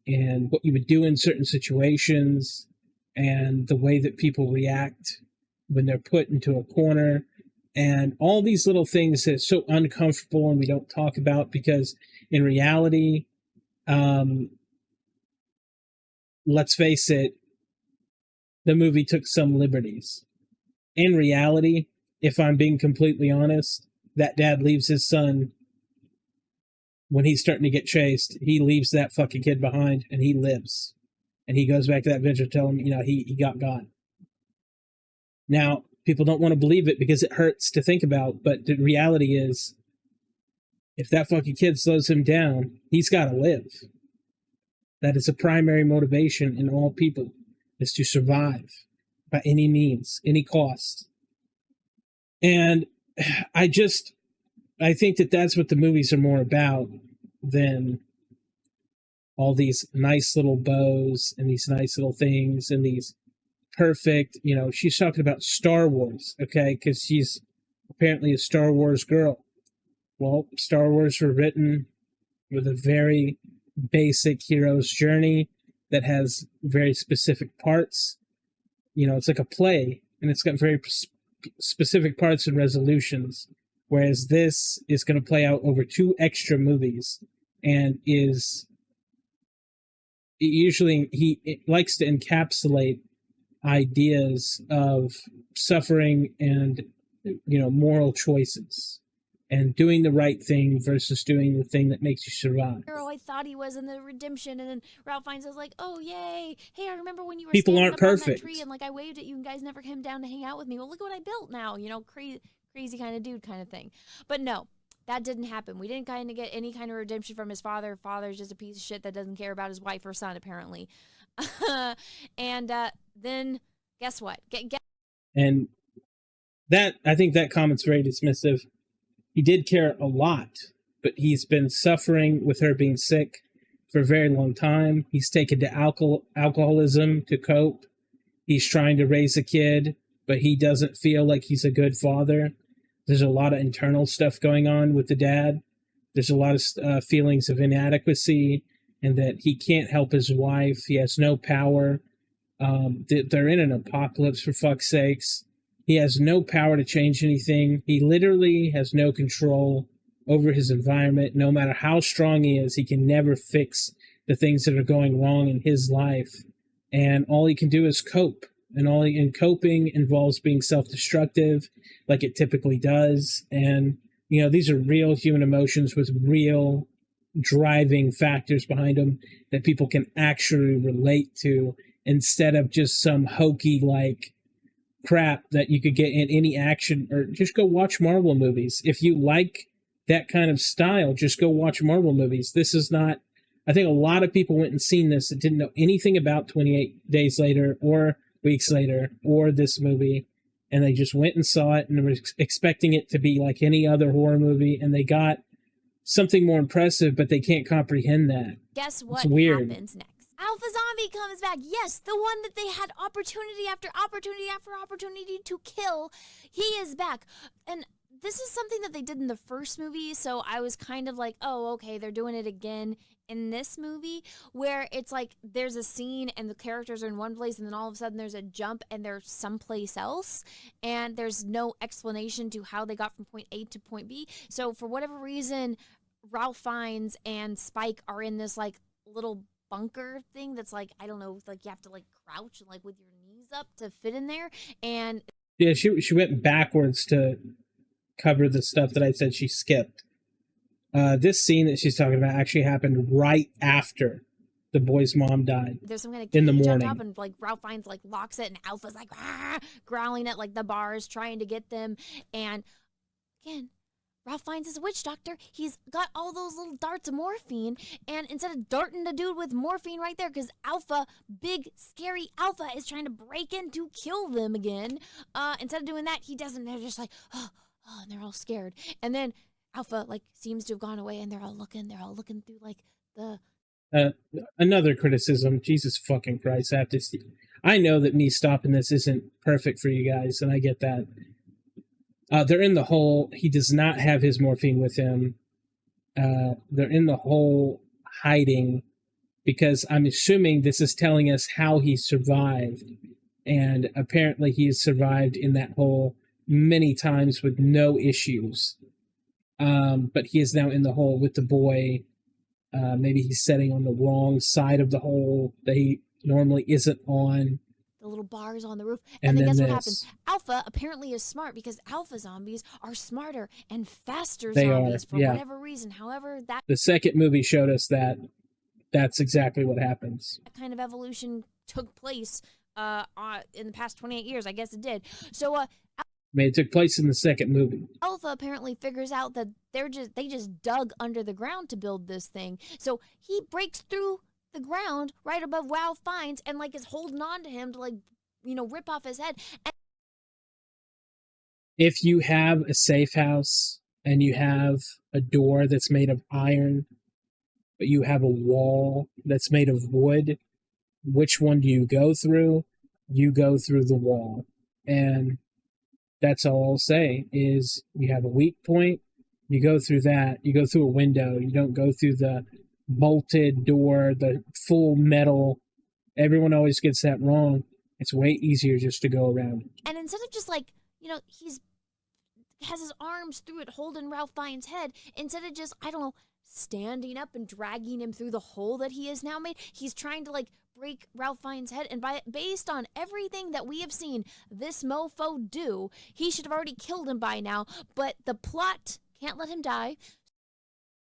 and what you would do in certain situations and the way that people react when they're put into a corner. And all these little things that are so uncomfortable and we don't talk about because in reality, let's face it, the movie took some liberties. In reality, if I'm being completely honest, that dad leaves his son when he's starting to get chased. He leaves that fucking kid behind and he lives. And he goes back to that village to tell him, he got God. Now, people don't want to believe it because it hurts to think about, but the reality is, if that fucking kid slows him down, he's got to live. That is a primary motivation in all people, is to survive by any means, any cost. And I think that that's what the movies are more about than all these nice little bows and these nice little things and these perfect, she's talking about Star Wars, okay, because she's apparently a Star Wars girl. Well, Star Wars were written with a very basic hero's journey that has very specific parts. It's like a play, and it's got very specific parts and resolutions, whereas this is going to play out over 2 extra movies, and it likes to encapsulate ideas of suffering and, moral choices and doing the right thing versus doing the thing that makes you survive. I thought he was in the redemption, and then Ralph Fiennes was like, "Oh yay! Hey, I remember when you were People standing aren't up on that perfect. tree, and like I waved at you, and guys never came down to hang out with me. Well, look what I built now. Crazy kind of dude, kind of thing." But no, that didn't happen. We didn't kind of get any kind of redemption from his father. Father's just a piece of shit that doesn't care about his wife or son, apparently. And then guess what? And that, I think that comment's very dismissive. He did care a lot, but he's been suffering with her being sick for a very long time. He's taken to alcoholism to cope. He's trying to raise a kid, but he doesn't feel like he's a good father. There's a lot of internal stuff going on with the dad. There's a lot of feelings of inadequacy and that he can't help his wife. He has no power. They're in an apocalypse, for fuck's sakes. He has no power to change anything. He literally has no control over his environment. No matter how strong he is, he can never fix the things that are going wrong in his life. And all he can do is cope. And coping involves being self-destructive, like it typically does. And, these are real human emotions with real driving factors behind them that people can actually relate to, instead of just some hokey, like, crap that you could get in any action. Or just go watch Marvel movies. If you like that kind of style, just go watch Marvel movies. This is not, I think a lot of people went and seen this that didn't know anything about 28 Days Later or Weeks Later or this movie, and they just went and saw it and were expecting it to be like any other horror movie, and they got something more impressive, but they can't comprehend that. Guess what happens next? Alpha Zombie comes back. Yes, the one that they had opportunity after opportunity after opportunity to kill. He is back. And this is something that they did in the first movie, so I was kind of like, oh, okay, they're doing it again in this movie, where it's like there's a scene and the characters are in one place, and then all of a sudden there's a jump and they're someplace else, and there's no explanation to how they got from point A to point B. So for whatever reason, Ralph Fiennes and Spike are in this like little bunker thing that's like, I don't know, like you have to like crouch and like with your knees up to fit in there. And yeah, she went backwards to cover the stuff that I said she skipped. This scene that she's talking about actually happened right after the boy's mom died. There's some kind of in the cage on morning, top, and like Ralph Fiennes like locks it, and Alpha's like growling at like the bars, trying to get them. And again, Ralph Fiennes is a witch doctor. He's got all those little darts of morphine, and instead of darting the dude with morphine right there, because Alpha, big scary Alpha, is trying to break in to kill them again. Instead of doing that, he doesn't. They're just like, oh, and they're all scared. And then Alpha like seems to have gone away, and they're all looking through like the. Another criticism. Jesus fucking Christ! I know that me stopping this isn't perfect for you guys, and I get that. They're in the hole. He does not have his morphine with him. They're in the hole hiding, because I'm assuming this is telling us how he survived. And apparently he has survived in that hole many times with no issues. But he is now in the hole with the boy. Maybe he's sitting on the wrong side of the hole that he normally isn't on. The little bars on the roof. And then guess what happens? Alpha apparently is smart, because Alpha zombies are smarter and faster zombies for whatever reason. However, the second movie showed us that that's exactly what happens. That kind of evolution took place in the past 28 years. I guess it did. So it took place in the second movie. Alpha apparently figures out that they just dug under the ground to build this thing. So he breaks through the ground right above Ralph Fiennes and like is holding on to him to like, rip off his head. And if you have a safe house and you have a door that's made of iron, but you have a wall that's made of wood, which one do you go through? You go through the wall. And that's all I'll say is you have a weak point, you go through that, you go through a window, you don't go through the bolted door, the full metal. Everyone always gets that wrong. It's way easier just to go around. And instead of just like, he's has his arms through it holding Ralph Fiennes' head, instead of just, I don't know, standing up and dragging him through the hole that he has now made. He's trying to like break Ralph Fiennes' head, and based on everything that we have seen this mofo do, he should have already killed him by now, but the plot can't let him die.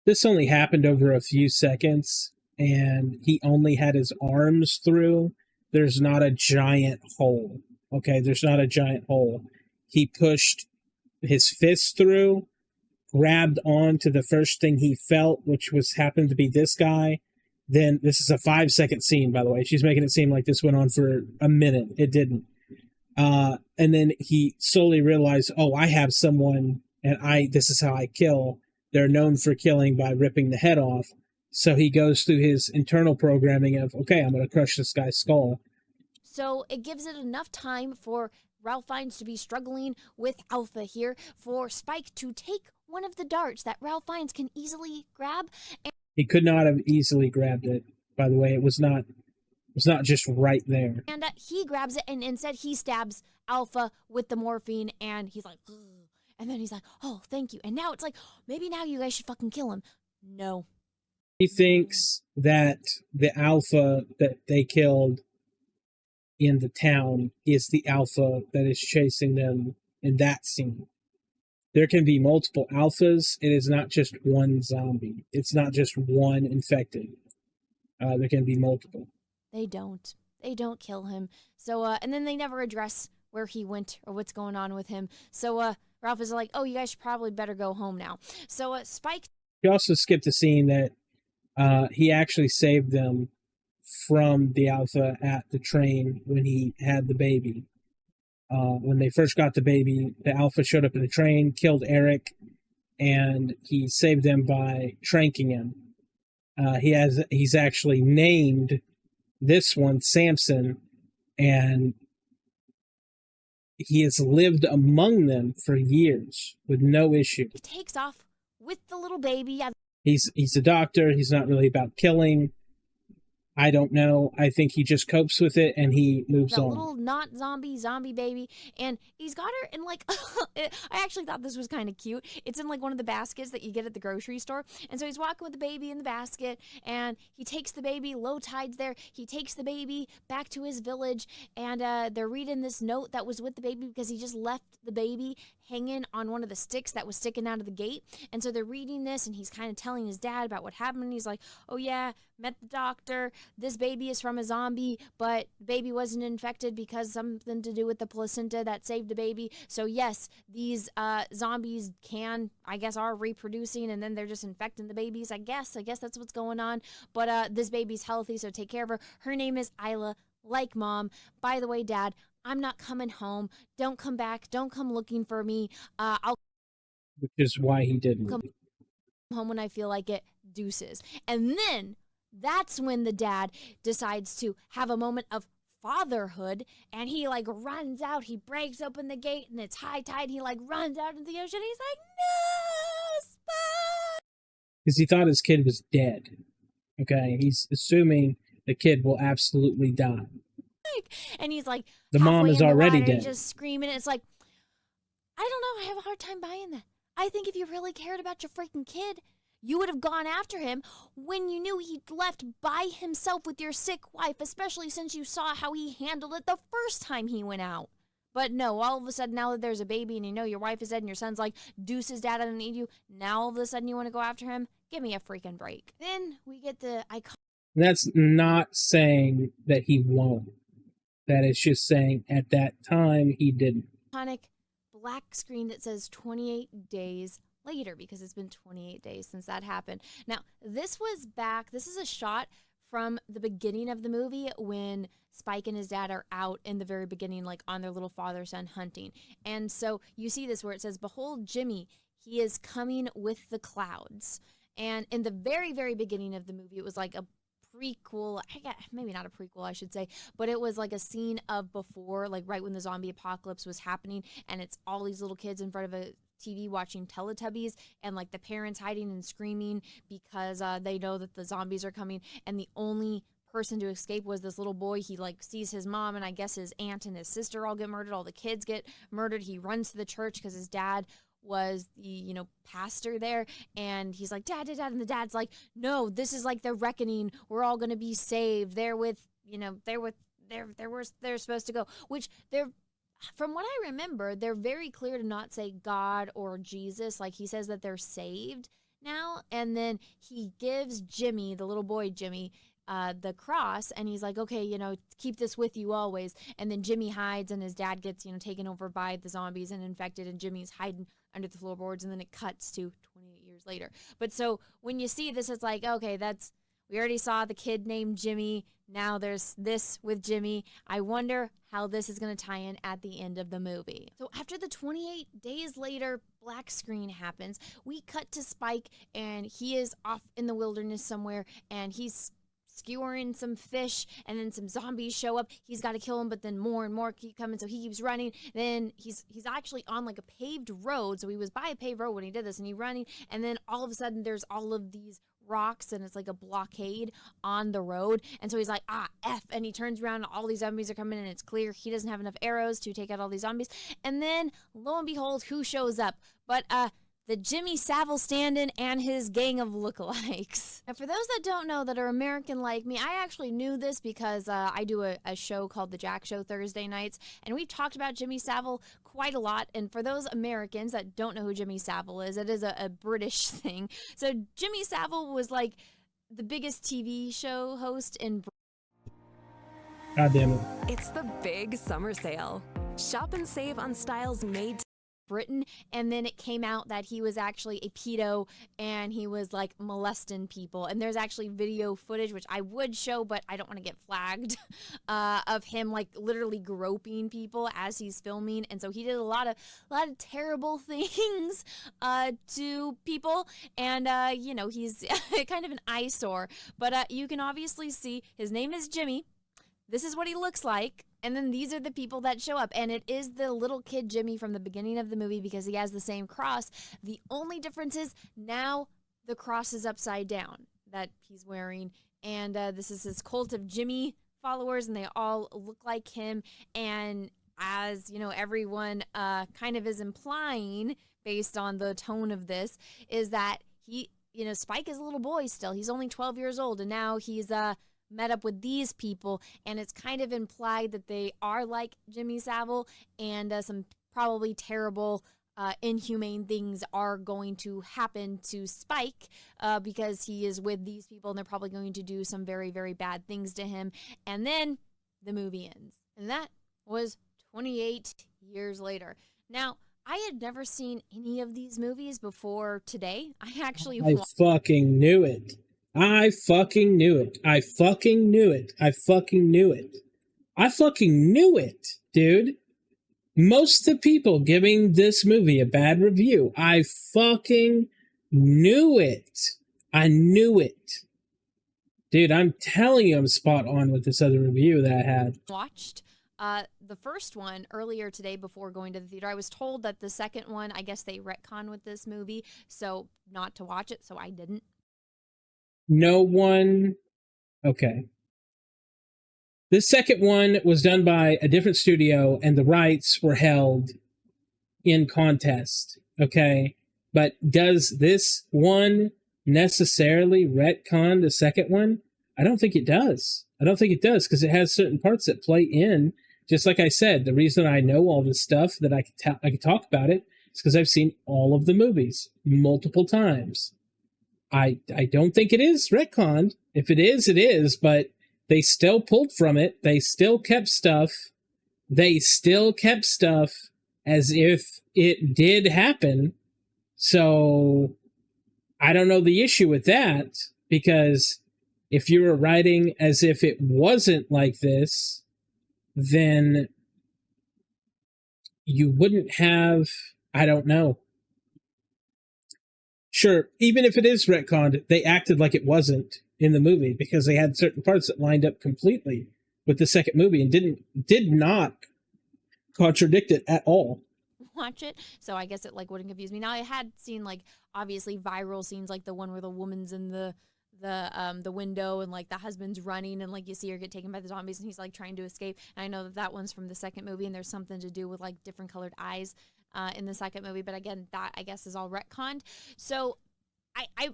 This only happened over a few seconds, and he only had his arms through. There's not a giant hole. Okay, there's not a giant hole. He pushed his fist through, grabbed on to the first thing he felt, which was happened to be this guy. Then this is a 5-second scene, by the way. She's making it seem like this went on for a minute. It didn't. And then he slowly realized, oh, I have someone, and this is how I kill. They're known for killing by ripping the head off. So he goes through his internal programming of, okay, I'm going to crush this guy's skull. So it gives it enough time for Ralph Fiennes to be struggling with Alpha here, for Spike to take one of the darts that Ralph Fiennes can easily grab. He could not have easily grabbed it, by the way. It was not just right there. And he grabs it, and instead he stabs Alpha with the morphine, and he's like, ugh. And then he's like, oh, thank you. And now it's like, maybe now you guys should fucking kill him. No. He thinks that the Alpha that they killed in the town is the Alpha that is chasing them in that scene. There can be multiple Alphas. It is not just one zombie. It's not just one infected. There can be multiple. They don't kill him. So, and then they never address where he went or what's going on with him. So, Ralph is like, oh, you guys should probably better go home now. So, Spike... He also skipped a scene that he actually saved them from the Alpha at the train when he had the baby. When they first got the baby, the Alpha showed up in the train, killed Eric, and he saved them by tranking him. He's actually named this one Samson, and he has lived among them for years with no issue. He takes off with the little baby. He's a doctor. He's not really about killing. I don't know. I think he just copes with it and he moves on. Little not zombie baby, and he's got her in like I actually thought this was kind of cute. It's in like one of the baskets that you get at the grocery store, and so he's walking with the baby in the basket, and he takes the baby. Low tide's there. He takes the baby back to his village, and they're reading this note that was with the baby because he just left the baby hanging on one of the sticks that was sticking out of the gate. And so they're reading this, and he's kind of telling his dad about what happened. And he's like, oh yeah, met the doctor. This baby is from a zombie, but the baby wasn't infected because something to do with the placenta that saved the baby. So yes, these zombies are reproducing, and then they're just infecting the babies. I guess that's what's going on. But this baby's healthy, so take care of her. Her name is Isla, like mom. By the way, Dad, I'm not coming home. Don't come back. Don't come looking for me. Which is why he didn't come home when I feel like it. Deuces. And then that's when the dad decides to have a moment of fatherhood, and he like runs out. He breaks open the gate, and it's high tide. He like runs out into the ocean. He's like, no, Spike! Because he thought his kid was dead. Okay, he's assuming the kid will absolutely die. And he's like, the mom is already dead. Just screaming. It's like, I don't know. I have a hard time buying that. I think if you really cared about your freaking kid, you would have gone after him when you knew he'd left by himself with your sick wife, especially since you saw how he handled it the first time he went out. But no, all of a sudden, now that there's a baby and you know your wife is dead and your son's like, deuces, Dad, I don't need you. Now all of a sudden you want to go after him? Give me a freaking break. Then we get the icon. That's not saying that he won't. That is just saying at that time he didn't. Iconic black screen that says 28 days later, because it's been 28 days since that happened. Now, this is a shot from the beginning of the movie when Spike and his dad are out in the very beginning, like on their little father-son hunting. And so you see this where it says, behold, Jimmy, he is coming with the clouds. And in the very, very beginning of the movie, it was like a prequel, maybe not a prequel, I should say, but it was like a scene of before, like right when the zombie apocalypse was happening, and it's all these little kids in front of a TV watching Teletubbies, and like the parents hiding and screaming because they know that the zombies are coming, and the only person to escape was this little boy. He like sees his mom and I guess his aunt and his sister all get murdered. All the kids get murdered. He runs to the church because his dad was the, pastor there, and he's like, dad, and the dad's like, no, this is like the reckoning. We're all going to be saved. They're supposed to go, which they're, from what I remember, they're very clear to not say God or Jesus. Like, he says that they're saved now, and then he gives Jimmy, the little boy Jimmy, the cross, and he's like, okay, keep this with you always. And then Jimmy hides, and his dad gets, taken over by the zombies and infected, and Jimmy's hiding under the floorboards, and then it cuts to 28 years later. But so when you see this, it's like, okay, we already saw the kid named Jimmy. Now there's this with Jimmy. I wonder how this is going to tie in at the end of the movie. So after the 28 days later black screen happens, we cut to Spike, and he is off in the wilderness somewhere, and he's skewering some fish, and then some zombies show up. He's got to kill them, but then more and more keep coming, so he keeps running. Then he's actually on like a paved road, so he was by a paved road when he did this, and he's running, and then all of a sudden there's all of these rocks, and it's like a blockade on the road, and so he's like, F, and he turns around, and all these zombies are coming, and it's clear he doesn't have enough arrows to take out all these zombies. And then lo and behold, who shows up but the Jimmy Savile stand-in and his gang of lookalikes. Now, for those that don't know that are American like me, I actually knew this because I do a show called The Jack Show Thursday nights, and we've talked about Jimmy Savile quite a lot. And for those Americans that don't know who Jimmy Savile is, it is a British thing. So Jimmy Savile was like the biggest TV show host in God damn it. It's the big summer sale. Shop and save on styles made to Britain, and then it came out that he was actually a pedo, and he was like molesting people, and there's actually video footage, which I would show, but I don't want to get flagged, of him like literally groping people as he's filming. And so he did a lot of terrible things to people, and he's kind of an eyesore, but you can obviously see his name is Jimmy. This is what he looks like. And then these are the people that show up. And it is the little kid Jimmy from the beginning of the movie, because he has the same cross. The only difference is now the cross is upside down that he's wearing. And this is his cult of Jimmy followers, and they all look like him. And as, everyone kind of is implying, based on the tone of this, is that he, Spike is a little boy still. He's only 12 years old, and now he's met up with these people, and it's kind of implied that they are like Jimmy Savile, and some probably terrible, inhumane things are going to happen to Spike because he is with these people, and they're probably going to do some very, very bad things to him. And then the movie ends, and that was 28 years later. Now, I had never seen any of these movies before today. I fucking knew it. I fucking knew it. I fucking knew it. I fucking knew it. I fucking knew it, dude. Most of the people giving this movie a bad review, I fucking knew it. I knew it. Dude, I'm telling you, I'm spot on with this other review that I had. Watched the first one earlier today before going to the theater. I was told that the second one, I guess they retcon with this movie, so not to watch it, so I didn't. No one... Okay. The second one was done by a different studio, and the rights were held in contest. Okay? But does this one necessarily retcon the second one? I don't think it does. I don't think it does, because it has certain parts that play in. Just like I said, the reason I know all this stuff, that I can talk about it, is because I've seen all of the movies multiple times. I don't think it is retconned. If it is, it is, but they still pulled from it. They still kept stuff. They still kept stuff as if it did happen. So I don't know the issue with that, because if you were writing as if it wasn't like this, then you wouldn't have, I don't know. Sure, even if it is retconned, they acted like it wasn't in the movie, because they had certain parts that lined up completely with the second movie and did not contradict it at all. Watch it, so I guess it like wouldn't confuse me. Now, I had seen like obviously viral scenes, like the one where the woman's in the window, and like the husband's running, and like you see her get taken by the zombies, and he's like trying to escape. And I know that one's from the second movie, and there's something to do with like different colored eyes in the second movie. But again, that I guess is all retconned. So I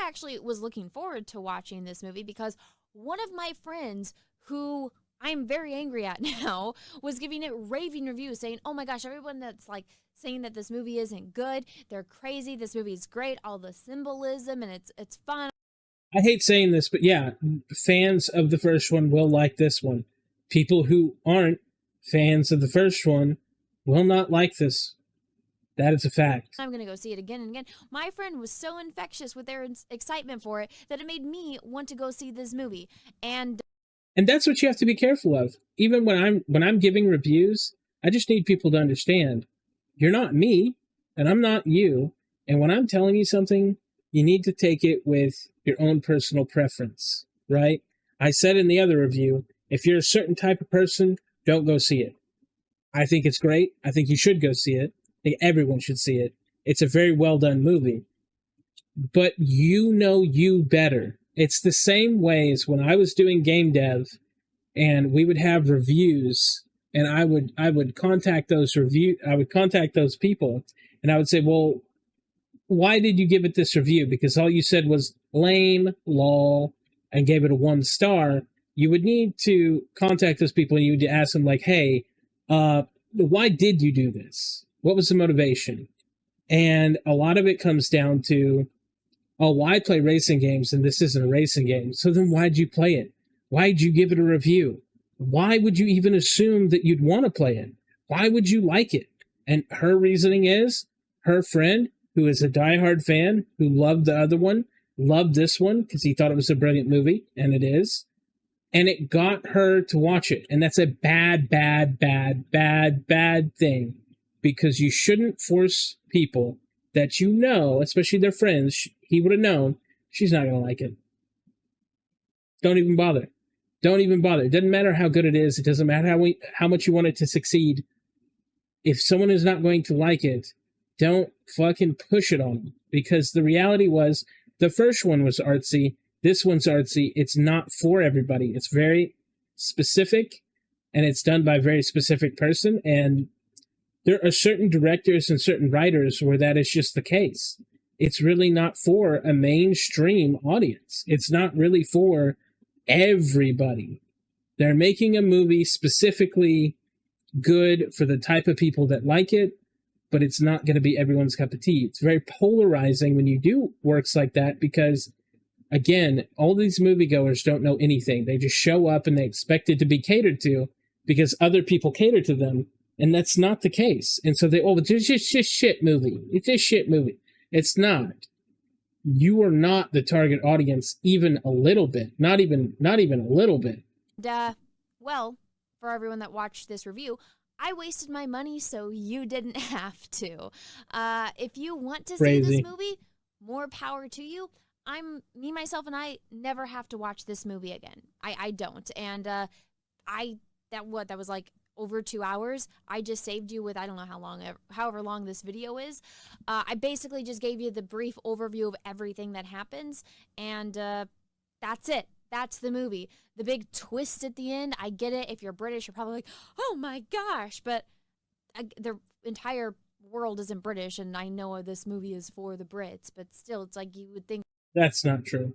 actually was looking forward to watching this movie because one of my friends who I'm very angry at now was giving it raving reviews saying, oh my gosh, everyone that's like saying that this movie isn't good, they're crazy, this movie is great, all the symbolism and it's fun. I hate saying this, but yeah, fans of the first one will like this one. People who aren't fans of the first one will not like this. That is a fact. I'm going to go see it again and again. My friend was so infectious with their excitement for it that it made me want to go see this movie. And that's what you have to be careful of. Even when I'm giving reviews, I just need people to understand you're not me and I'm not you. And when I'm telling you something, you need to take it with your own personal preference, right? I said in the other review, if you're a certain type of person, don't go see it. I think it's great. I think you should go see it. I think everyone should see it. It's a very well done movie. But you know you better. It's the same way as when I was doing game dev and we would have reviews and I would contact those people and I would say, well, why did you give it this review? Because all you said was lame, lol, and gave it a 1 star. You would need to contact those people and you would ask them like, hey, why did you do this? What was the motivation? And a lot of it comes down to, oh, well, I play racing games and this isn't a racing game. So then why'd you play it? Why'd you give it a review? Why would you even assume that you'd want to play it? Why would you like it? And her reasoning is her friend, who is a diehard fan, who loved the other one, loved this one because he thought it was a brilliant movie, and it is. And it got her to watch it. And that's a bad, bad, bad, bad, bad thing. Because you shouldn't force people that you know, especially their friends, he would have known, she's not going to like it. Don't even bother. Don't even bother. It doesn't matter how good it is. It doesn't matter how much you want it to succeed. If someone is not going to like it, don't fucking push it on them. Because the reality was, the first one was artsy. This one's artsy. It's not for everybody. It's very specific, and it's done by a very specific person. And there are certain directors and certain writers where that is just the case. It's really not for a mainstream audience. It's not really for everybody. They're making a movie specifically good for the type of people that like it, but it's not going to be everyone's cup of tea. It's very polarizing when you do works like that because, again, all these moviegoers don't know anything. They just show up and they expect it to be catered to because other people cater to them, and that's not the case. And so it's just shit movie. It's a shit movie. It's not. You are not the target audience even a little bit. Not even a little bit. Well, for everyone that watched this review, I wasted my money, so you didn't have to. If you want to see this movie, more power to you. Me, myself, and I never have to watch this movie again. I don't. And that was like over 2 hours. I just saved you with, I don't know however long this video is. I basically just gave you the brief overview of everything that happens, and that's it. That's the movie. The big twist at the end, I get it. If you're British, you're probably like, oh my gosh, but the entire world isn't British, and I know this movie is for the Brits, but still, it's like you would think. That's not true.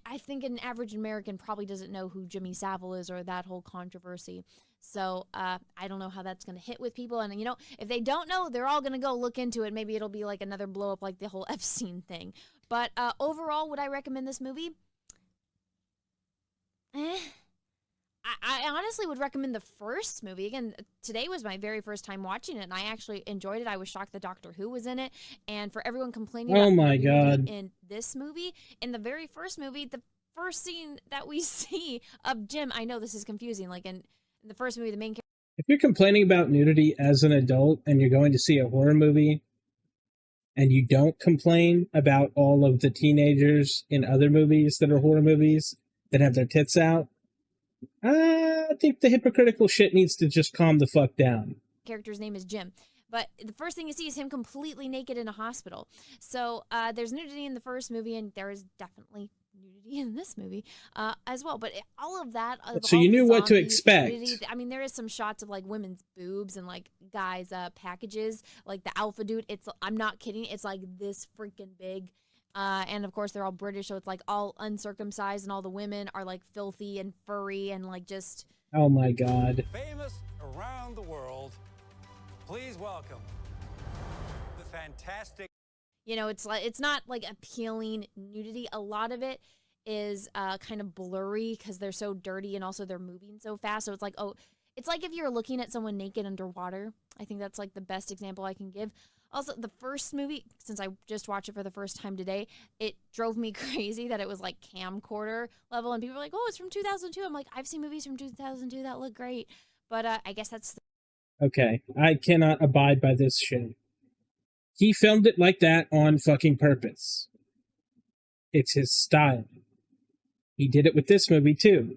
I think an average American probably doesn't know who Jimmy Savile is or that whole controversy. So I don't know how that's going to hit with people. And, if they don't know, they're all going to go look into it. Maybe it'll be like another blow up like the whole Epstein thing. But overall, would I recommend this movie? I honestly would recommend the first movie. Again, today was my very first time watching it, and I actually enjoyed it. I was shocked that Doctor Who was in it. And for everyone complaining about nudity in this movie, in the very first movie, the first scene that we see of Jim, I know this is confusing, like in the first movie, the main character. If you're complaining about nudity as an adult and you're going to see a horror movie and you don't complain about all of the teenagers in other movies that are horror movies that have their tits out, I think the hypocritical shit needs to just calm the fuck down. Character's name is Jim. But the first thing you see is him completely naked in a hospital. So there's nudity in the first movie, and there is definitely nudity in this movie as well. But all of that, So all you the knew what to zombie expect. nudity, I mean, there is some shots of like women's boobs and like guys' packages, like the alpha dude. I'm not kidding. It's like this freaking big. And of course they're all British, so it's like all uncircumcised, and all the women are like filthy and furry and like just. Oh my God. Famous around the world, please welcome the fantastic. You know, it's not like appealing nudity. A lot of it is kind of blurry because they're so dirty and also they're moving so fast. So it's like, oh, it's like if you're looking at someone naked underwater. I think that's like the best example I can give. Also, the first movie, since I just watched it for the first time today, it drove me crazy that it was like camcorder level. And people are like, oh, it's from 2002. I'm like, I've seen movies from 2002 that look great. But I guess that's... Okay, I cannot abide by this shit. He filmed it like that on fucking purpose. It's his style. He did it with this movie too.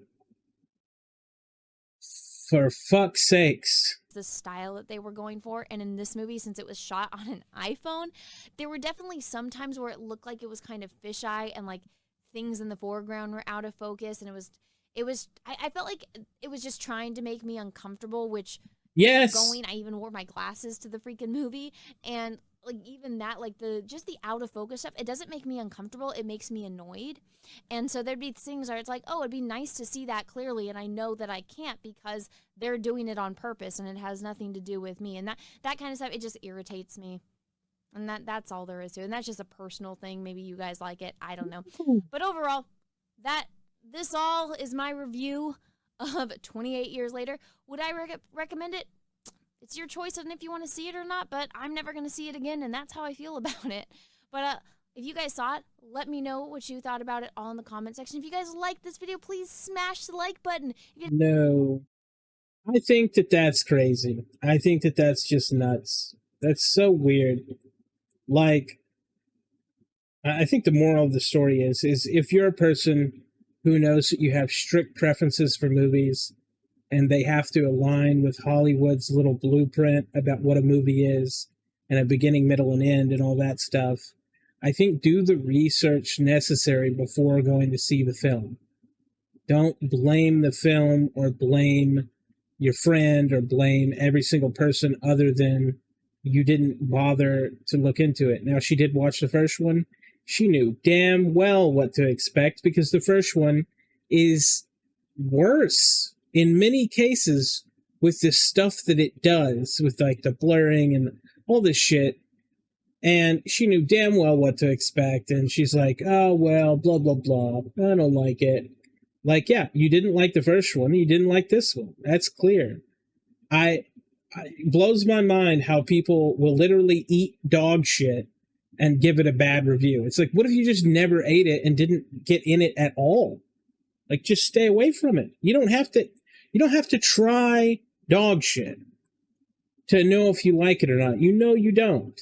For fuck's sakes. The style that they were going for. And in this movie, since it was shot on an iPhone, there were definitely some times where it looked like it was kind of fisheye and like things in the foreground were out of focus. And I felt like it was just trying to make me uncomfortable, which yes, I even wore my glasses to the freaking movie. And like even that, like the out of focus stuff, it doesn't make me uncomfortable. It makes me annoyed. And so there'd be things where it's like, oh, it'd be nice to see that clearly. And I know that I can't because they're doing it on purpose and it has nothing to do with me. And that kind of stuff, it just irritates me. And that's all there is to it. And that's just a personal thing. Maybe you guys like it. I don't know. But overall, this all is my review of 28 Years Later. Would I recommend it? It's your choice on if you want to see it or not, but I'm never going to see it again, and that's how I feel about it. But if you guys saw it, let me know what you thought about it all in the comment section. If you guys liked this video, please smash the like button. No. I think that's crazy. I think that's just nuts. That's so weird. Like, I think the moral of the story is if you're a person who knows that you have strict preferences for movies, and they have to align with Hollywood's little blueprint about what a movie is, and a beginning, middle, and end, and all that stuff, I think do the research necessary before going to see the film. Don't blame the film or blame your friend or blame every single person other than you didn't bother to look into it. Now, she did watch the first one. She knew damn well what to expect because the first one is worse in many cases with the stuff that it does, with like the blurring and all this shit. And she knew damn well what to expect. And she's like, oh, well, blah, blah, blah. I don't like it. Like, yeah, you didn't like the first one. You didn't like this one. That's clear. It blows my mind how people will literally eat dog shit and give it a bad review. It's like, what if you just never ate it and didn't get in it at all? Like, just stay away from it. You don't have to try dog shit to know if you like it or not. You know you don't.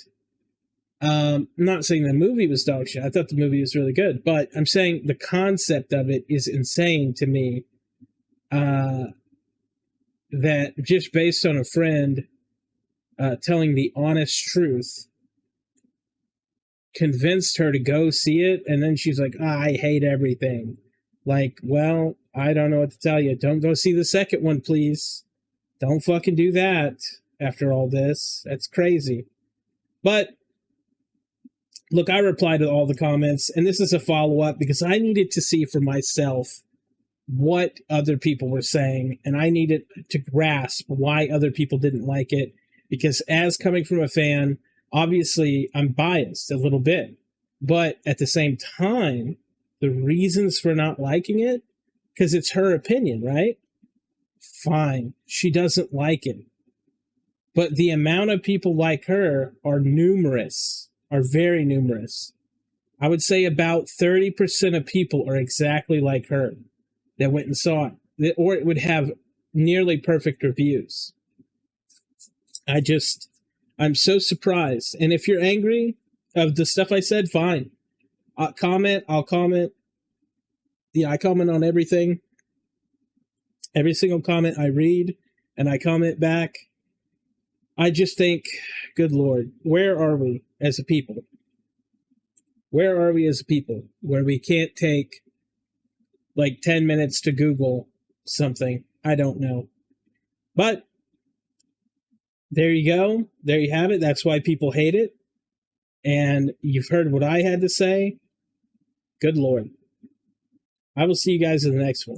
I'm not saying the movie was dog shit. I thought the movie was really good. But I'm saying the concept of it is insane to me. That just based on a friend telling the honest truth convinced her to go see it. And then she's like, I hate everything. Like, well, I don't know what to tell you. Don't go see the second one, please. Don't fucking do that after all this. That's crazy. But, look, I replied to all the comments, and this is a follow-up because I needed to see for myself what other people were saying, and I needed to grasp why other people didn't like it, because as coming from a fan, obviously I'm biased a little bit. But at the same time, the reasons for not liking it, because it's her opinion, right? Fine. She doesn't like it. But the amount of people like her are numerous, are very numerous. I would say about 30% of people are exactly like her that went and saw it, or it would have nearly perfect reviews. I'm so surprised. And if you're angry of the stuff I said, fine. I'll comment. Yeah, I comment on everything. Every single comment I read, and I comment back. I just think, good Lord, where are we as a people? Where are we as a people where we can't take like 10 minutes to Google something. I don't know. But there you go. There you have it. That's why people hate it. And you've heard what I had to say. Good Lord. I will see you guys in the next one.